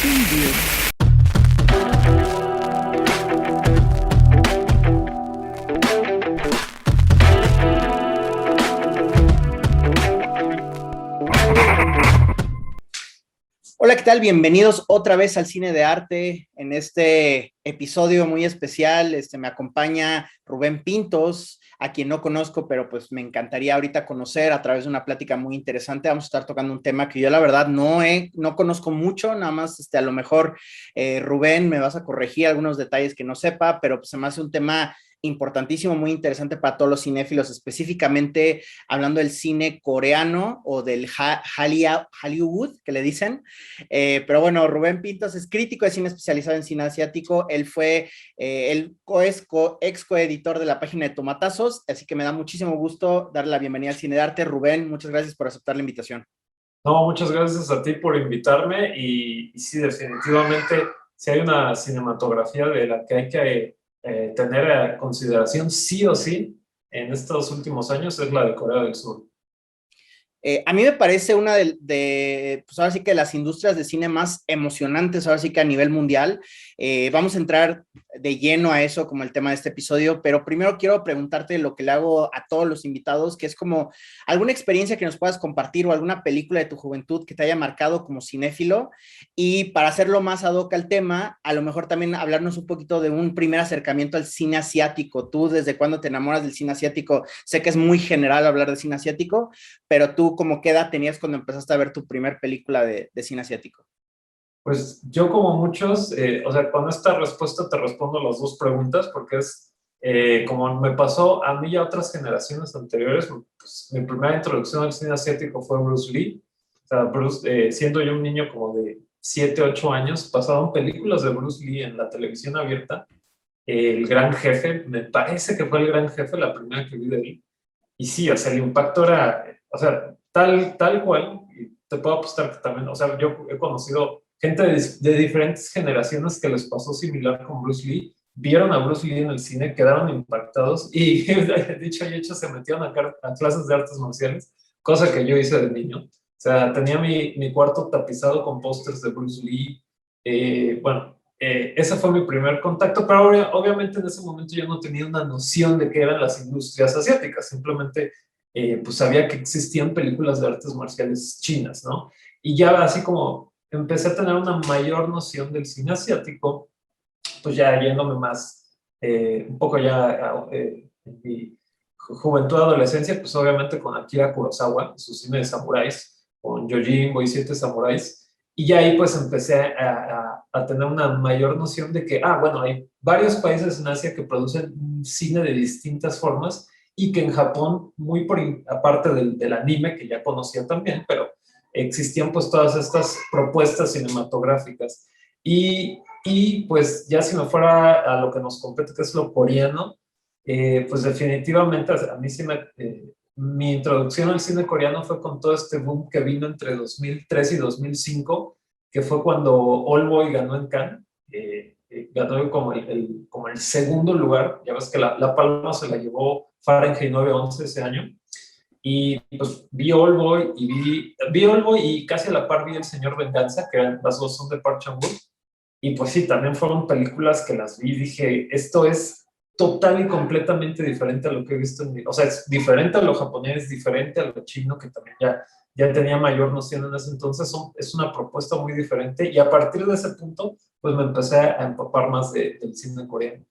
Preview. Hola, ¿qué tal? Bienvenidos otra vez al Cine de Arte. En este episodio muy especial, me acompaña Rubén Pintos, a quien no conozco, pero pues me encantaría ahorita conocer a través de una plática muy interesante. Vamos a estar tocando un tema que yo la verdad no conozco mucho, nada más a lo mejor Rubén me vas a corregir algunos detalles que no sepa, pero pues se me hace un tema importantísimo, muy interesante para todos los cinéfilos, específicamente hablando del cine coreano o del Hollywood, que le dicen. Pero bueno, Rubén Pintos es crítico de cine especializado en cine asiático. Él fue ex coeditor de la página de Tomatazos, así que me da muchísimo gusto darle la bienvenida al Cine de Arte. Rubén, muchas gracias por aceptar la invitación. No, muchas gracias a ti por invitarme y sí, definitivamente, si hay una cinematografía de la que hay que tener a consideración sí o sí en estos últimos años es la de Corea del Sur. A mí me parece una pues ahora sí que las industrias de cine más emocionantes, ahora sí que a nivel mundial. Vamos a entrar de lleno a eso como el tema de este episodio, pero primero quiero preguntarte lo que le hago a todos los invitados, que es como alguna experiencia que nos puedas compartir o alguna película de tu juventud que te haya marcado como cinéfilo, y para hacerlo más ad hoc al tema, a lo mejor también hablarnos un poquito de un primer acercamiento al cine asiático. ¿Tú desde cuándo te enamoras del cine asiático? Sé que es muy general hablar de cine asiático, pero tú, ¿como qué edad tenías cuando empezaste a ver tu primer película de cine asiático? Pues yo como muchos, o sea, con esta respuesta te respondo las dos preguntas porque es como me pasó a mí y a otras generaciones anteriores. Pues, mi primera introducción al cine asiático fue Bruce Lee. O sea, Bruce, siendo yo un niño como de 7 8 años, pasaban películas de Bruce Lee en la televisión abierta. El Gran Jefe, me parece que fue El Gran Jefe la primera que vi de él. Y sí, o sea, el impacto era, o sea, tal cual, y te puedo apostar que también, o sea, yo he conocido gente de diferentes generaciones que les pasó similar con Bruce Lee, vieron a Bruce Lee en el cine, quedaron impactados y, dicho y hecho, se metieron a clases de artes marciales, cosa que yo hice de niño. O sea, tenía mi cuarto tapizado con pósters de Bruce Lee. Bueno, ese fue mi primer contacto, pero obviamente en ese momento yo no tenía una noción de qué eran las industrias asiáticas, simplemente pues sabía que existían películas de artes marciales chinas, ¿no? Y ya así como empecé a tener una mayor noción del cine asiático, pues ya yéndome más, un poco ya en mi juventud, adolescencia, pues obviamente con Akira Kurosawa, su cine de samuráis, con Yojimbo y Siete Samuráis, y ya ahí pues empecé a tener una mayor noción de que, bueno, hay varios países en Asia que producen cine de distintas formas y que en Japón, muy por aparte del anime, que ya conocía también, pero existían pues todas estas propuestas cinematográficas. Y pues ya si me fuera a lo que nos compete, que es lo coreano, pues definitivamente a mí sí mi introducción al cine coreano fue con todo este boom que vino entre 2003 y 2005, que fue cuando Old Boy ganó en Cannes. Ganó como como el segundo lugar. Ya ves que la palma se la llevó Fahrenheit 9/11 ese año. Y pues vi Old Boy y vi Old Boy y casi a la par vi El Señor Venganza, que las dos son de Park Chan-wook. Y pues sí, también fueron películas que las vi y dije, esto es total y completamente diferente a lo que he visto o sea, es diferente a lo japonés, diferente a lo chino, que también ya tenía mayor noción en ese entonces. Es una propuesta muy diferente y a partir de ese punto, pues me empecé a empapar más del cine coreano.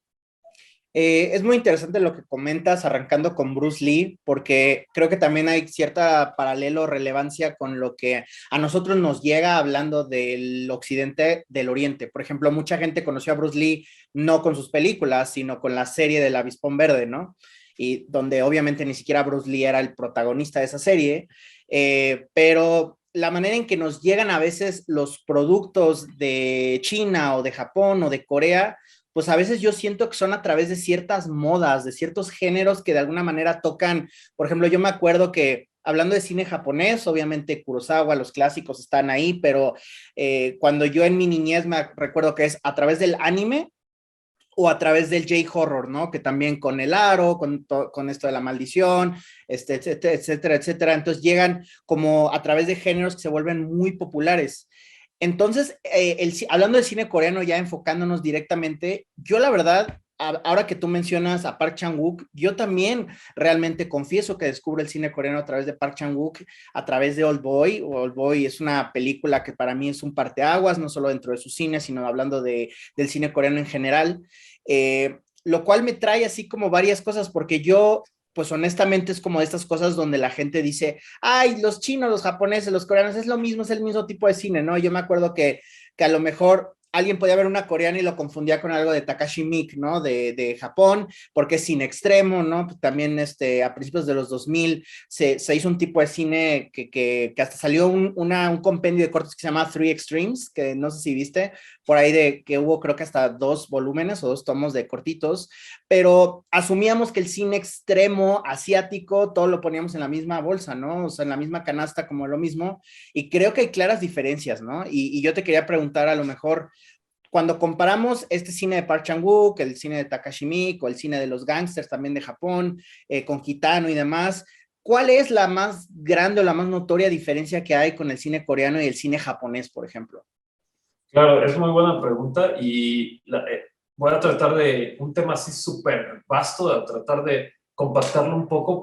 Es muy interesante lo que comentas, arrancando con Bruce Lee, porque creo que también hay cierta paralelo relevancia con lo que a nosotros nos llega hablando del occidente, del oriente. Por ejemplo, mucha gente conoció a Bruce Lee no con sus películas, sino con la serie del Avispón Verde, ¿no? Y donde obviamente ni siquiera Bruce Lee era el protagonista de esa serie, pero la manera en que nos llegan a veces los productos de China o de Japón o de Corea, pues a veces yo siento que son a través de ciertas modas, de ciertos géneros que de alguna manera tocan. Por ejemplo, yo me acuerdo que hablando de cine japonés, obviamente Kurosawa, los clásicos están ahí, pero cuando yo en mi niñez me recuerdo que es a través del anime o a través del J-horror, ¿no? Que también con el aro, con esto de la maldición, etcétera, etcétera, etcétera. Entonces llegan como a través de géneros que se vuelven muy populares. Entonces, hablando del cine coreano, ya enfocándonos directamente, yo la verdad, ahora que tú mencionas a Park Chan-wook, yo también realmente confieso que descubro el cine coreano a través de Park Chan-wook, a través de Old Boy. Old Boy es una película que para mí es un parteaguas, no solo dentro de su cine, sino hablando del cine coreano en general. Lo cual me trae así como varias cosas, porque yo pues honestamente es como de estas cosas donde la gente dice, ay, los chinos, los japoneses, los coreanos, es lo mismo, es el mismo tipo de cine, ¿no? Yo me acuerdo que a lo mejor alguien podía ver una coreana y lo confundía con algo de Takashi Miike, ¿no? De Japón, porque es cine extremo, ¿no? Pues también a principios de los 2000 se hizo un tipo de cine que hasta salió un compendio de cortos que se llama Three Extremes, que no sé si viste, por ahí de que hubo creo que hasta 2 volúmenes o 2 tomos de cortitos, pero asumíamos que el cine extremo asiático todo lo poníamos en la misma bolsa, ¿no? O sea, en la misma canasta como lo mismo, y creo que hay claras diferencias, ¿no? Y yo te quería preguntar a lo mejor, cuando comparamos este cine de Park Chan-wook, el cine de Takashi Miike o el cine de los gangsters también de Japón, con Kitano y demás, ¿cuál es la más grande o la más notoria diferencia que hay con el cine coreano y el cine japonés, por ejemplo? Claro, es muy buena pregunta y voy a tratar de un tema así súper vasto, de tratar de compactarlo un poco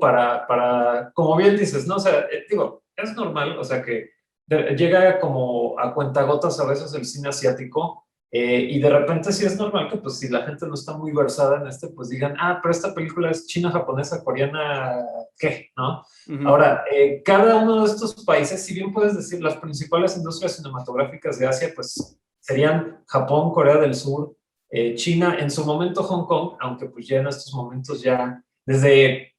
como bien dices, ¿no? O sea, digo, es normal, o sea, que llega como a cuentagotas a veces el cine asiático y de repente sí es normal que pues si la gente no está muy versada en pues digan, ah, pero esta película es china, japonesa, coreana, ¿qué? ¿No? Uh -huh. Ahora, cada uno de estos países, si bien puedes decir las principales industrias cinematográficas de Asia, pues serían Japón, Corea del Sur, China, en su momento Hong Kong, aunque pues ya en estos momentos ya desde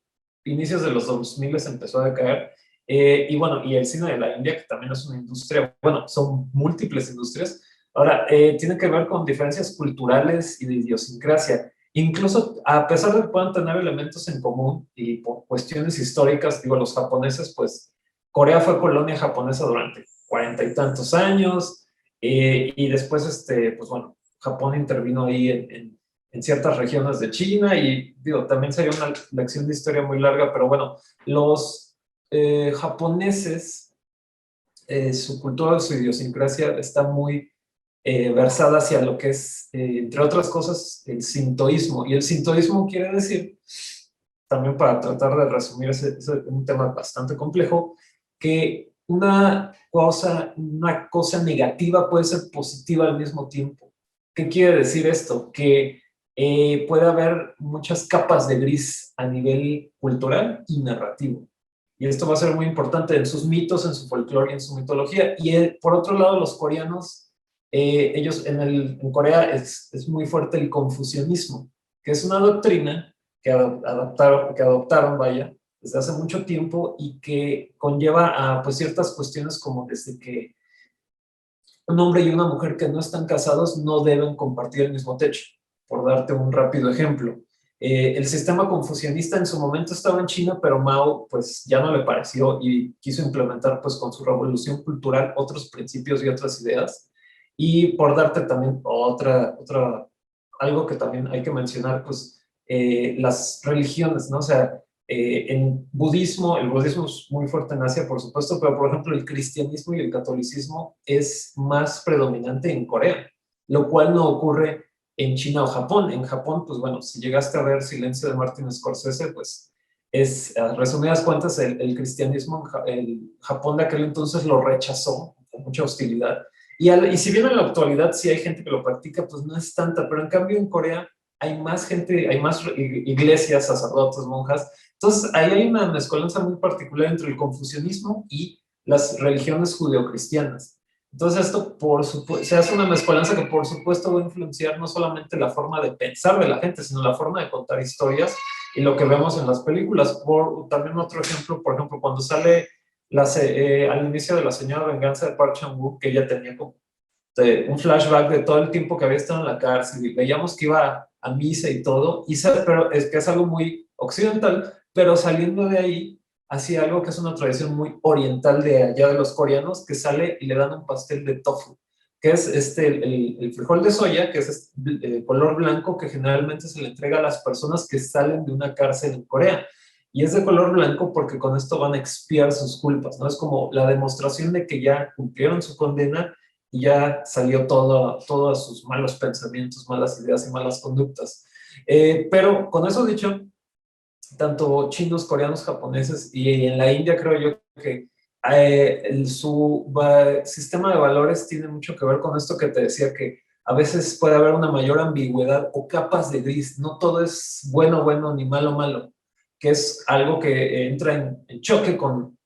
inicios de los 2000 empezó a decaer. Y bueno, y el cine de la India, que también es una industria, bueno, son múltiples industrias. Ahora, tiene que ver con diferencias culturales y de idiosincrasia. Incluso a pesar de que puedan tener elementos en común y por cuestiones históricas, digo, los japoneses, pues Corea fue colonia japonesa durante 40 y tantos años, y después, pues bueno, Japón intervino ahí en ciertas regiones de China y digo, también sería una lección de historia muy larga, pero bueno, los japoneses, su cultura, su idiosincrasia está muy versada hacia lo que es, entre otras cosas, el sintoísmo. Y el sintoísmo quiere decir, también para tratar de resumir un tema bastante complejo, que una cosa negativa puede ser positiva al mismo tiempo. ¿Qué quiere decir esto? Que puede haber muchas capas de gris a nivel cultural y narrativo. Y esto va a ser muy importante en sus mitos, en su folclore y en su mitología. Y por otro lado, los coreanos, ellos en Corea es muy fuerte el confucianismo, que es una doctrina que adoptaron, vaya, desde hace mucho tiempo y que conlleva a pues, ciertas cuestiones como desde que un hombre y una mujer que no están casados no deben compartir el mismo techo, por darte un rápido ejemplo. El sistema confucianista en su momento estaba en China, pero Mao pues ya no le pareció y quiso implementar pues con su revolución cultural otros principios y otras ideas. Y por darte también algo que también hay que mencionar, pues las religiones, ¿no? O sea, en budismo, el budismo es muy fuerte en Asia, por supuesto, pero por ejemplo el cristianismo y el catolicismo es más predominante en Corea, lo cual no ocurre en China o Japón. En Japón, pues bueno, si llegaste a ver Silencio de Martin Scorsese, pues es, a resumidas cuentas, el cristianismo el Japón de aquel entonces lo rechazó con mucha hostilidad. Y si bien en la actualidad sí hay gente que lo practica, pues no es tanta, pero en cambio en Corea hay más gente, hay más iglesias, sacerdotes, monjas. Entonces, ahí hay una mezcolanza muy particular entre el confucianismo y las religiones judeocristianas. Entonces, esto se hace una mezcolanza que por supuesto va a influenciar no solamente la forma de pensar de la gente, sino la forma de contar historias y lo que vemos en las películas. También otro ejemplo, por ejemplo, cuando sale al inicio de La Señora Venganza de Park Chan-wook, que ella tenía como un flashback de todo el tiempo que había estado en la cárcel y veíamos que iba a misa y todo, pero es que es algo muy occidental, pero saliendo de ahí hacía algo que es una tradición muy oriental de allá de los coreanos, que sale y le dan un pastel de tofu, que es el frijol de soya, que es color blanco, que generalmente se le entrega a las personas que salen de una cárcel en Corea. Y es de color blanco porque con esto van a expiar sus culpas, ¿no? Es como la demostración de que ya cumplieron su condena y ya salió todos sus malos pensamientos, malas ideas y malas conductas. Pero con eso dicho, tanto chinos, coreanos, japoneses y en la India creo yo que su sistema de valores tiene mucho que ver con esto que te decía, que a veces puede haber una mayor ambigüedad o capas de gris, no todo es bueno, bueno, ni malo, malo, que es algo que entra en choque con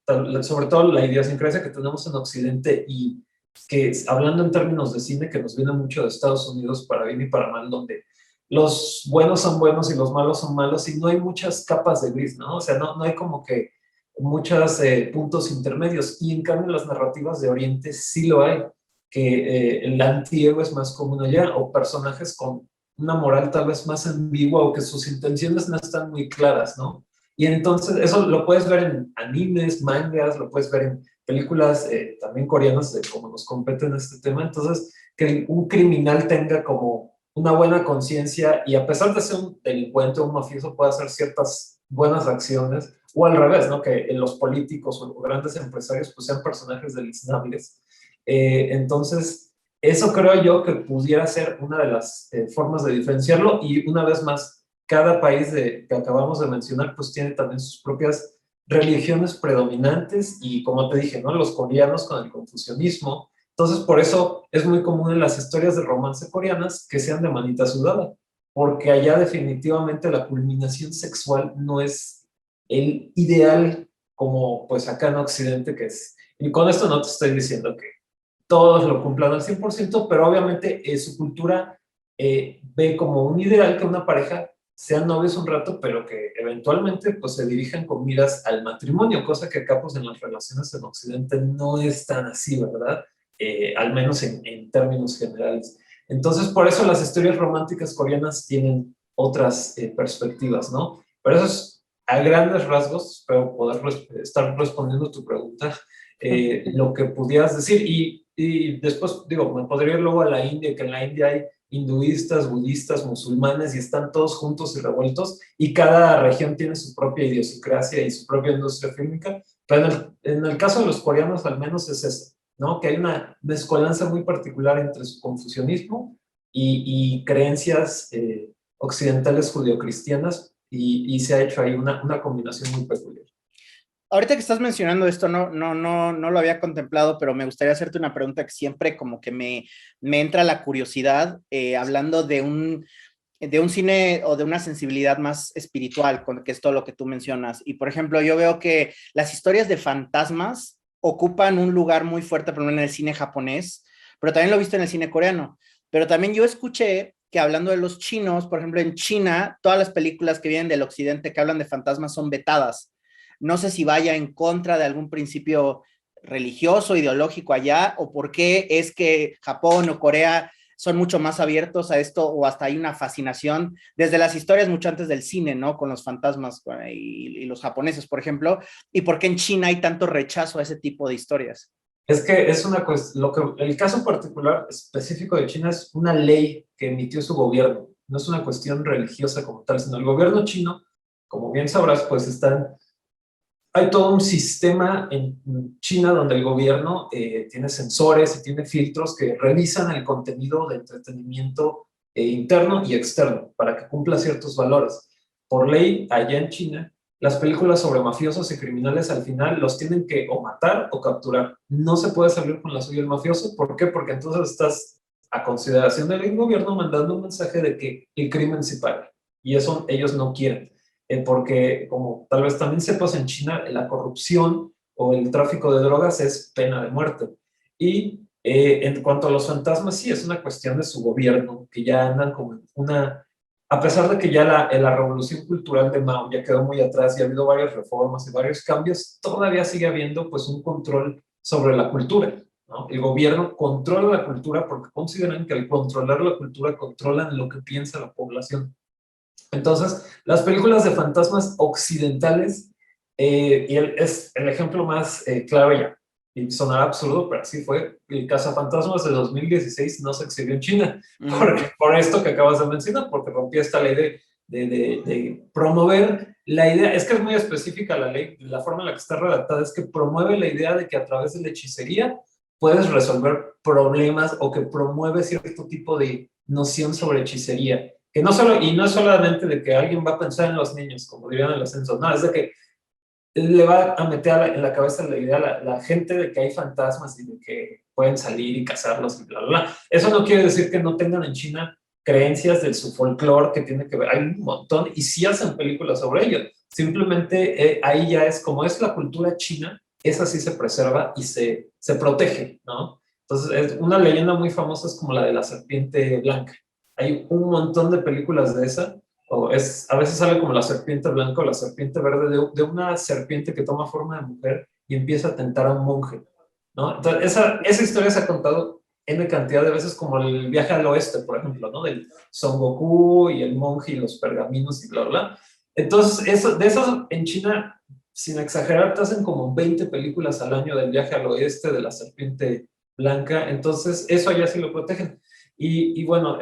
sobre todo la idiosincrasia que tenemos en Occidente y que hablando en términos de cine que nos viene mucho de Estados Unidos para bien y para mal, donde los buenos son buenos y los malos son malos y no hay muchas capas de gris, ¿no? O sea, no hay como que muchos puntos intermedios y en cambio las narrativas de Oriente sí lo hay, que el antihéroe es más común allá o personajes con una moral tal vez más ambigua o que sus intenciones no están muy claras, ¿no? Y entonces eso lo puedes ver en animes, mangas, lo puedes ver en películas también coreanas, como nos competen este tema. Entonces, que un criminal tenga como una buena conciencia y a pesar de ser un delincuente o un mafioso puede hacer ciertas buenas acciones, o al revés, ¿no? Que los políticos o grandes empresarios pues sean personajes deleznables. Entonces, eso creo yo que pudiera ser una de las formas de diferenciarlo y una vez más, cada país que acabamos de mencionar pues tiene también sus propias religiones predominantes y como te dije, ¿no? Los coreanos con el confucianismo. Entonces, por eso es muy común en las historias de romance coreanas que sean de manita sudada, porque allá definitivamente la culminación sexual no es el ideal como pues acá en Occidente que es. Y con esto no te estoy diciendo que todos lo cumplan al 100%, pero obviamente su cultura ve como un ideal que una pareja sean novios un rato, pero que eventualmente pues se dirijan con miras al matrimonio, cosa que acá pues en las relaciones en Occidente no es tan así, ¿verdad? Al menos en términos generales. Entonces, por eso las historias románticas coreanas tienen otras perspectivas, ¿no? Pero eso es a grandes rasgos, espero poder estar respondiendo tu pregunta, lo que pudieras decir. Y después, digo, me podría ir luego a la India, que en la India hay hinduistas, budistas, musulmanes y están todos juntos y revueltos y cada región tiene su propia idiosincrasia y su propia industria fílmica, pero en el caso de los coreanos al menos es eso, ¿no? Que hay una mezcolanza muy particular entre su confucianismo y creencias occidentales judeocristianas y se ha hecho ahí una combinación muy peculiar. Ahorita que estás mencionando esto, no lo había contemplado, pero me gustaría hacerte una pregunta que siempre como que me entra la curiosidad, hablando de un cine o de una sensibilidad más espiritual, que es todo lo que tú mencionas. Y por ejemplo, yo veo que las historias de fantasmas ocupan un lugar muy fuerte, por ejemplo, en el cine japonés, pero también lo he visto en el cine coreano. Pero también yo escuché que hablando de los chinos, por ejemplo, en China, todas las películas que vienen del occidente que hablan de fantasmas son vetadas. No sé si vaya en contra de algún principio religioso, ideológico allá, o por qué es que Japón o Corea son mucho más abiertos a esto o hasta hay una fascinación desde las historias mucho antes del cine, ¿no? Con los fantasmas y los japoneses, por ejemplo, y por qué en China hay tanto rechazo a ese tipo de historias. Es que es una cuestión, el caso particular específico de China es una ley que emitió su gobierno, no es una cuestión religiosa como tal, sino el gobierno chino, como bien sabrás, pues hay todo un sistema en China donde el gobierno tiene sensores y tiene filtros que revisan el contenido de entretenimiento interno y externo para que cumpla ciertos valores. Por ley, allá en China, las películas sobre mafiosos y criminales al final los tienen que o matar o capturar. No se puede salir con la suya el mafioso. ¿Por qué? Porque entonces estás a consideración del gobierno mandando un mensaje de que el crimen se paga. Y eso ellos no quieren. Porque como tal vez también sepas, en China la corrupción o el tráfico de drogas es pena de muerte. Y en cuanto a los fantasmas, sí, es una cuestión de su gobierno, que ya andan como en a pesar de que ya la revolución cultural de Mao ya quedó muy atrás y ha habido varias reformas y varios cambios, todavía sigue habiendo pues un control sobre la cultura, ¿no? El gobierno controla la cultura porque consideran que al controlar la cultura controlan lo que piensa la población. Entonces, las películas de fantasmas occidentales, es el ejemplo más claro ya, y sonará absurdo, pero así fue, el Cazafantasmas de 2016 no se exhibió en China, por esto que acabas de mencionar, porque rompía esta ley de promover la idea, es que es muy específica la ley, la forma en la que está redactada es que promueve la idea de que a través de la hechicería puedes resolver problemas o que promueve cierto tipo de noción sobre hechicería. Que no solo, y no es solamente de que alguien va a pensar en los niños, como dirían en el ascenso, no, es de que le va a meter en la cabeza la idea a la gente de que hay fantasmas y de que pueden salir y cazarlos y bla, bla, bla. Eso no quiere decir que no tengan en China creencias de su folclore que tiene que ver, hay un montón y sí hacen películas sobre ello. Simplemente ahí ya es como es la cultura china, esa sí se preserva y se protege, ¿no? Entonces, es una leyenda muy famosa es como la de la serpiente blanca. Hay un montón de películas de esa o es, a veces sale como la serpiente blanca o la serpiente verde de una serpiente que toma forma de mujer y empieza a tentar a un monje, ¿no? Entonces, esa historia se ha contado N cantidad de veces como el viaje al oeste, por ejemplo, ¿no? Del Son Goku y el monje y los pergaminos y bla, bla. Entonces, de eso en China, sin exagerar, te hacen como 20 películas al año del viaje al oeste, de la serpiente blanca, entonces eso allá sí lo protegen. Y bueno,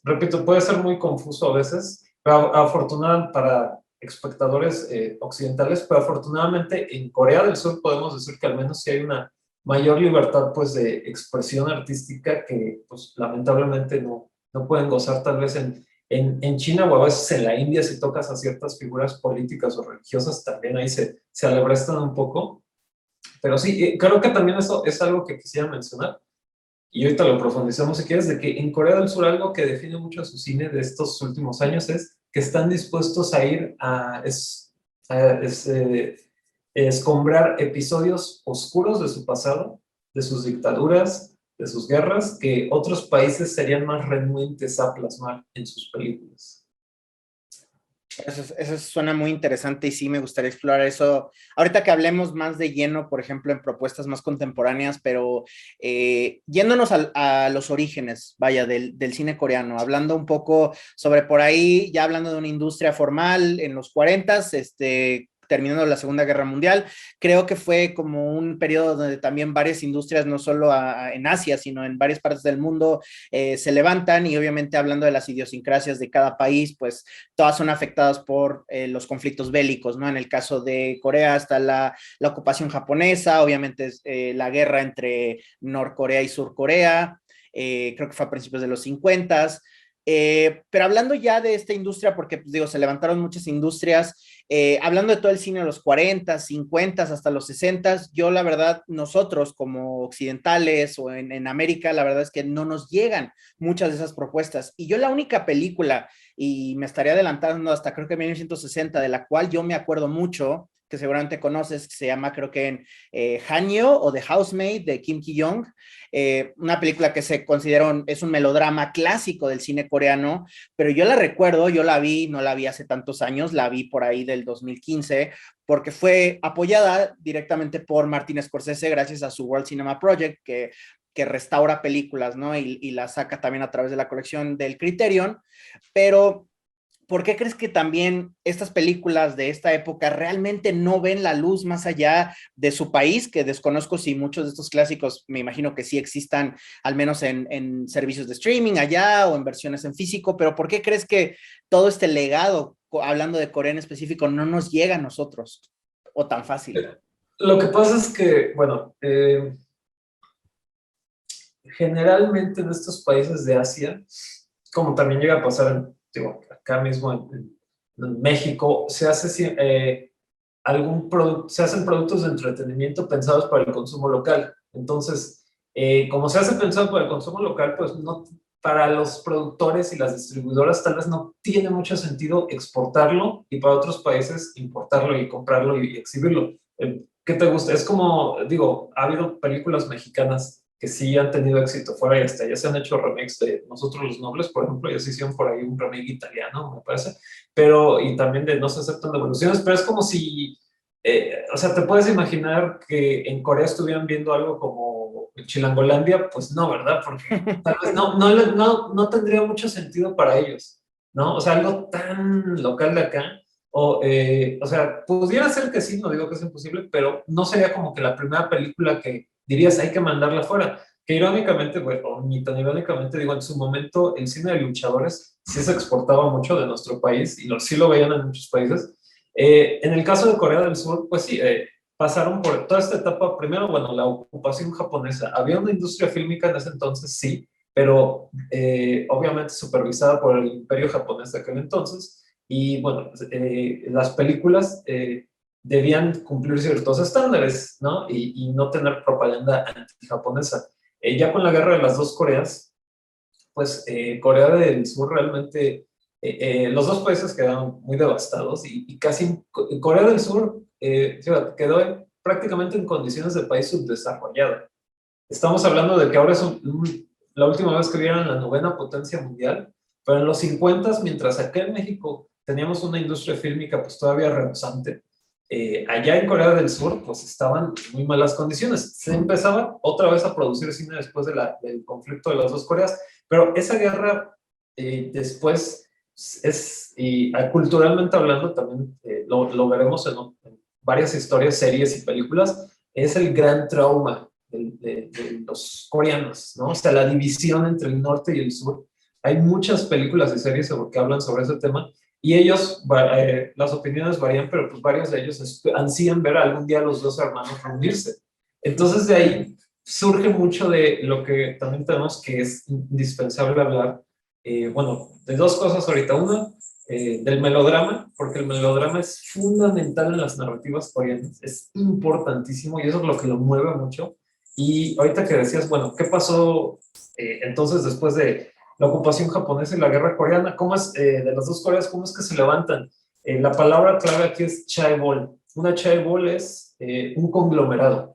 repito, puede ser muy confuso a veces, pero afortunadamente para espectadores occidentales, pero afortunadamente en Corea del Sur podemos decir que al menos sí hay una mayor libertad pues de expresión artística que pues lamentablemente no pueden gozar tal vez en China o a veces en la India si tocas a ciertas figuras políticas o religiosas también ahí se alebrestan un poco. Pero sí, creo que también eso es algo que quisiera mencionar y ahorita lo profundizamos si quieres, de que en Corea del Sur algo que define mucho a su cine de estos últimos años es que están dispuestos a ir a escombrar episodios oscuros de su pasado, de sus dictaduras, de sus guerras, que otros países serían más renuentes a plasmar en sus películas. Eso suena muy interesante y sí me gustaría explorar eso. Ahorita que hablemos más de lleno, por ejemplo, en propuestas más contemporáneas, pero yéndonos a los orígenes, vaya, del cine coreano, hablando un poco sobre por ahí, ya hablando de una industria formal en los 40, terminando la Segunda Guerra Mundial. Creo que fue como un periodo donde también varias industrias, no solo en Asia, sino en varias partes del mundo, se levantan y obviamente hablando de las idiosincrasias de cada país, pues todas son afectadas por los conflictos bélicos, ¿no? En el caso de Corea está la ocupación japonesa, obviamente la guerra entre Norcorea y Surcorea, creo que fue a principios de los 50. Pero hablando ya de esta industria, porque pues, digo, se levantaron muchas industrias, hablando de todo el cine de los 40, 50 hasta los 60, yo la verdad, nosotros como occidentales o en América, la verdad es que no nos llegan muchas de esas propuestas. Y yo la única película, y me estaría adelantando hasta creo que 1960, de la cual yo me acuerdo mucho, que seguramente conoces, que se llama creo que en Hanyo o The Housemaid de Kim Ki-young, una película que se considera es un melodrama clásico del cine coreano, pero yo la recuerdo, yo la vi, no la vi hace tantos años, la vi por ahí del 2015, porque fue apoyada directamente por Martin Scorsese gracias a su World Cinema Project, que restaura películas, ¿no? Y la saca también a través de la colección del Criterion, pero ¿por qué crees que también estas películas de esta época realmente no ven la luz más allá de su país? Que desconozco si muchos de estos clásicos, me imagino que sí existan, al menos en servicios de streaming allá o en versiones en físico, pero ¿por qué crees que todo este legado, hablando de Corea en específico, no nos llega a nosotros o tan fácil? Lo que pasa es que, bueno, generalmente en estos países de Asia, como también llega a pasar digo, acá mismo en México, se hace se hacen productos de entretenimiento pensados para el consumo local. Entonces, como se hace pensado para el consumo local, pues no, para los productores y las distribuidoras tal vez no tiene mucho sentido exportarlo y para otros países importarlo y comprarlo y exhibirlo. ¿Qué te gusta? Es como, digo, ha habido películas mexicanas que sí han tenido éxito fuera y hasta ya se han hecho remakes de Nosotros los Nobles, por ejemplo, ya se hicieron por ahí un remake italiano, me parece, pero y también de No se aceptan devoluciones, pero es como si, o sea, te puedes imaginar que en Corea estuvieran viendo algo como Chilangolandia, pues no, ¿verdad? Porque tal vez no tendría mucho sentido para ellos, ¿no? O sea, algo tan local de acá, o sea, pudiera ser que sí, no digo que es imposible, pero no sería como que la primera película que dirías hay que mandarla fuera. Que irónicamente, bueno, ni tan irónicamente, digo, en su momento el cine de luchadores sí se exportaba mucho de nuestro país y sí lo veían en muchos países. En el caso de Corea del Sur, pues sí, pasaron por toda esta etapa, primero, bueno, la ocupación japonesa. Había una industria fílmica en ese entonces, sí, pero obviamente supervisada por el imperio japonés de aquel entonces, y bueno, las películas debían cumplir ciertos estándares, ¿no? Y no tener propaganda anti-japonesa. Ya con la guerra de las dos Coreas, pues Corea del Sur realmente, los dos países quedaron muy devastados y casi Corea del Sur quedó prácticamente en condiciones de país subdesarrollado. Estamos hablando de que ahora es la última vez que vieron la novena potencia mundial, pero en los 50, mientras acá en México teníamos una industria fílmica pues todavía rebosante, allá en Corea del Sur pues estaban en muy malas condiciones. Se empezaba otra vez a producir cine después del conflicto de las dos Coreas, pero esa guerra después culturalmente hablando también lo veremos en varias historias, series y películas, es el gran trauma de los coreanos, ¿no? O sea, la división entre el norte y el sur. Hay muchas películas y series que hablan sobre ese tema y ellos, las opiniones varían, pero pues varios de ellos ansían ver algún día a los dos hermanos reunirse. Entonces de ahí surge mucho de lo que también tenemos que es indispensable hablar, bueno, de dos cosas ahorita. Una, del melodrama, porque el melodrama es fundamental en las narrativas coreanas, es importantísimo y eso es lo que lo mueve mucho. Y ahorita que decías, bueno, ¿qué pasó entonces después de la ocupación japonesa y la guerra coreana? ¿Cómo es, de las dos Coreas, cómo es que se levantan? La palabra clave aquí es chaebol. Una chaebol es un conglomerado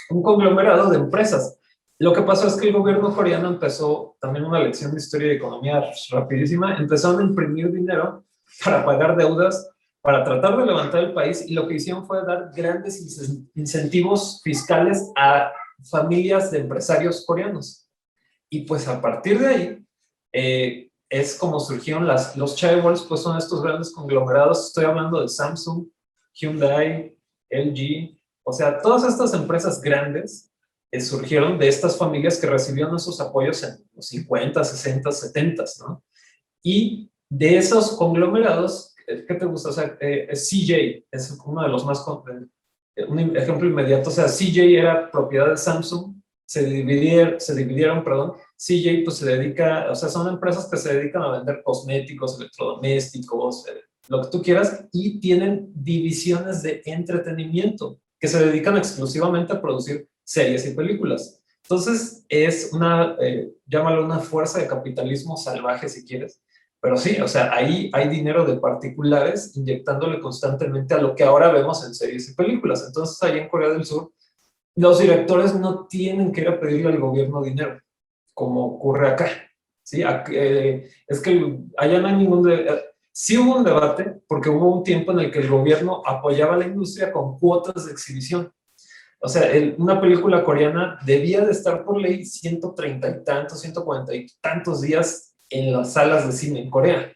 de empresas. Lo que pasó es que el gobierno coreano empezó, también una lección de historia y economía rapidísima, empezaron a imprimir dinero para pagar deudas, para tratar de levantar el país, y lo que hicieron fue dar grandes incentivos fiscales a familias de empresarios coreanos. Y pues a partir de ahí es como surgieron los chaebols, pues son estos grandes conglomerados. Estoy hablando de Samsung, Hyundai, LG, o sea, todas estas empresas grandes surgieron de estas familias que recibieron esos apoyos en los 50, 60, 70, ¿no? Y de esos conglomerados, ¿qué te gusta? O sea, CJ es uno de los más, un ejemplo inmediato. O sea, CJ era propiedad de Samsung, se dividieron, perdón. CJ pues se dedica, o sea, son empresas que se dedican a vender cosméticos, electrodomésticos, lo que tú quieras, y tienen divisiones de entretenimiento que se dedican exclusivamente a producir series y películas. Entonces, es llámalo una fuerza de capitalismo salvaje si quieres, pero sí, o sea, ahí hay dinero de particulares inyectándole constantemente a lo que ahora vemos en series y películas. Entonces, ahí en Corea del Sur, los directores no tienen que ir a pedirle al gobierno dinero, como ocurre acá. ¿Sí? Es que allá no hay sí hubo un debate, porque hubo un tiempo en el que el gobierno apoyaba a la industria con cuotas de exhibición. O sea, una película coreana debía de estar por ley 130 y tantos, 140 y tantos días en las salas de cine en Corea.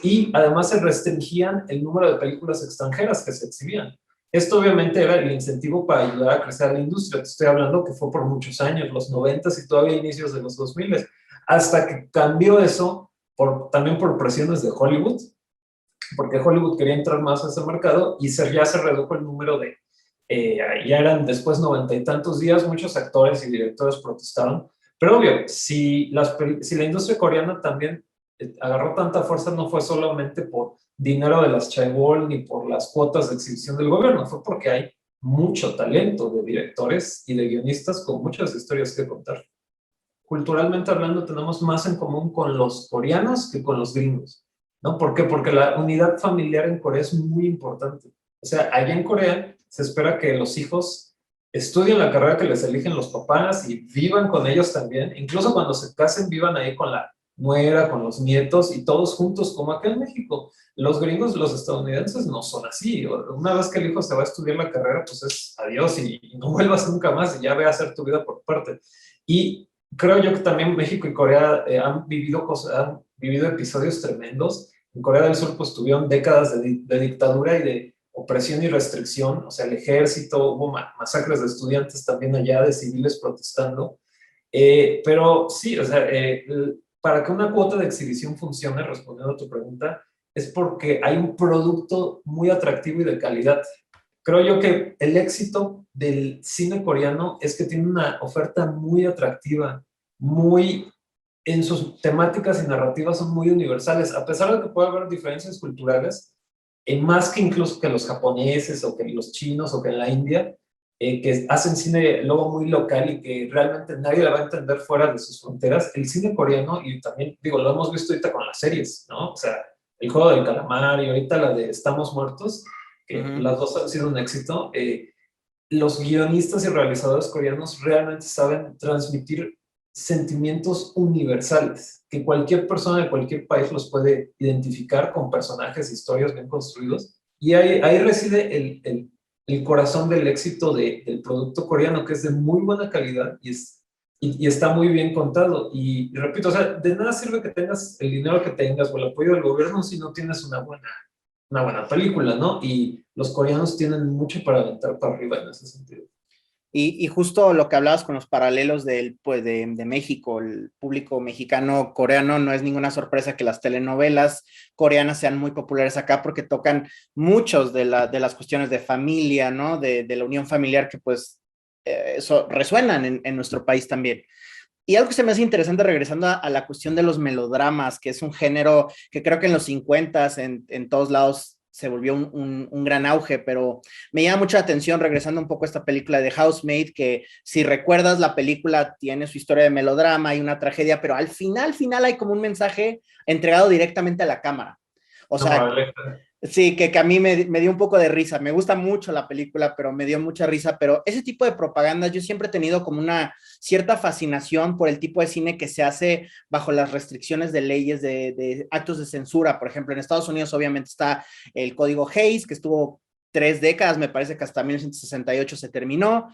Y además se restringían el número de películas extranjeras que se exhibían. Esto obviamente era el incentivo para ayudar a crecer la industria. Te estoy hablando que fue por muchos años, los 90 y todavía inicios de los 2000, hasta que cambió eso también por presiones de Hollywood, porque Hollywood quería entrar más a ese mercado y ya se redujo el número de ya eran después 90 y tantos días. Muchos actores y directores protestaron, pero obvio, si la industria coreana también agarró tanta fuerza, no fue solamente por dinero de las chaebol ni por las cuotas de exhibición del gobierno, fue porque hay mucho talento de directores y de guionistas con muchas historias que contar. Culturalmente hablando, tenemos más en común con los coreanos que con los gringos, ¿no? ¿Por qué? Porque la unidad familiar en Corea es muy importante. O sea, allá en Corea se espera que los hijos estudien la carrera que les eligen los papás y vivan con ellos también. Incluso cuando se casen, vivan ahí con la nuera, con los nietos y todos juntos, como acá en México. Los gringos, los estadounidenses no son así. Una vez que el hijo se va a estudiar la carrera, pues es adiós y no vuelvas nunca más y ya ve a hacer tu vida por parte. Y creo yo que también México y Corea han vivido episodios tremendos. En Corea del Sur pues tuvieron décadas de dictadura y de opresión y restricción. O sea, el ejército, hubo masacres de estudiantes también allá, de civiles protestando. Pero sí, o sea, para que una cuota de exhibición funcione, respondiendo a tu pregunta, es porque hay un producto muy atractivo y de calidad. creo yo que el éxito del cine coreano es que tiene una oferta muy atractiva, muy en sus temáticas y narrativas son muy universales, a pesar de que puede haber diferencias culturales, más que incluso que los japoneses o que los chinos o que en la India, que hacen cine luego muy local y que realmente nadie la va a entender fuera de sus fronteras, el cine coreano, y también, digo, lo hemos visto ahorita con las series, ¿no? O sea, el juego del calamar y ahorita la de Estamos Muertos, que las dos han sido un éxito, los guionistas y realizadores coreanos realmente saben transmitir sentimientos universales, que cualquier persona de cualquier país los puede identificar con personajes, historias bien construidos, y ahí reside el corazón del éxito del producto coreano, que es de muy buena calidad y está muy bien contado. Y repito, o sea, de nada sirve que tengas el dinero que tengas o el apoyo del gobierno si no tienes una buena película, ¿no? Y los coreanos tienen mucho para aventar para arriba en ese sentido. Y justo lo que hablabas con los paralelos pues de México, el público mexicano coreano, no es ninguna sorpresa que las telenovelas coreanas sean muy populares acá porque tocan muchos de las cuestiones de familia, ¿no? De la unión familiar que pues eso resuenan en nuestro país también. Y algo que se me hace interesante regresando a la cuestión de los melodramas, que es un género que creo que en los 50 en todos lados se volvió un gran auge, pero me llama mucha atención regresando un poco a esta película de Housemaid, que si recuerdas la película tiene su historia de melodrama y una tragedia, pero al final hay como un mensaje entregado directamente a la cámara. O No, sea, vale. sí, que a mí me dio un poco de risa. Me gusta mucho la película, pero me dio mucha risa. Pero ese tipo de propaganda, yo siempre he tenido como una cierta fascinación por el tipo de cine que se hace bajo las restricciones de leyes de actos de censura. Por ejemplo, en Estados Unidos obviamente está el Código Hays, que estuvo 3 décadas, me parece que hasta 1968 se terminó.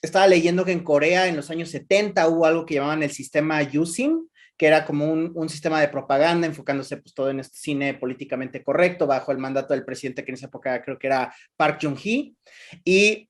Estaba leyendo que en Corea en los años 70 hubo algo que llamaban el sistema Yusin, que era como un sistema de propaganda enfocándose pues todo en este cine políticamente correcto bajo el mandato del presidente que en esa época creo que era Park Chung-hee. Y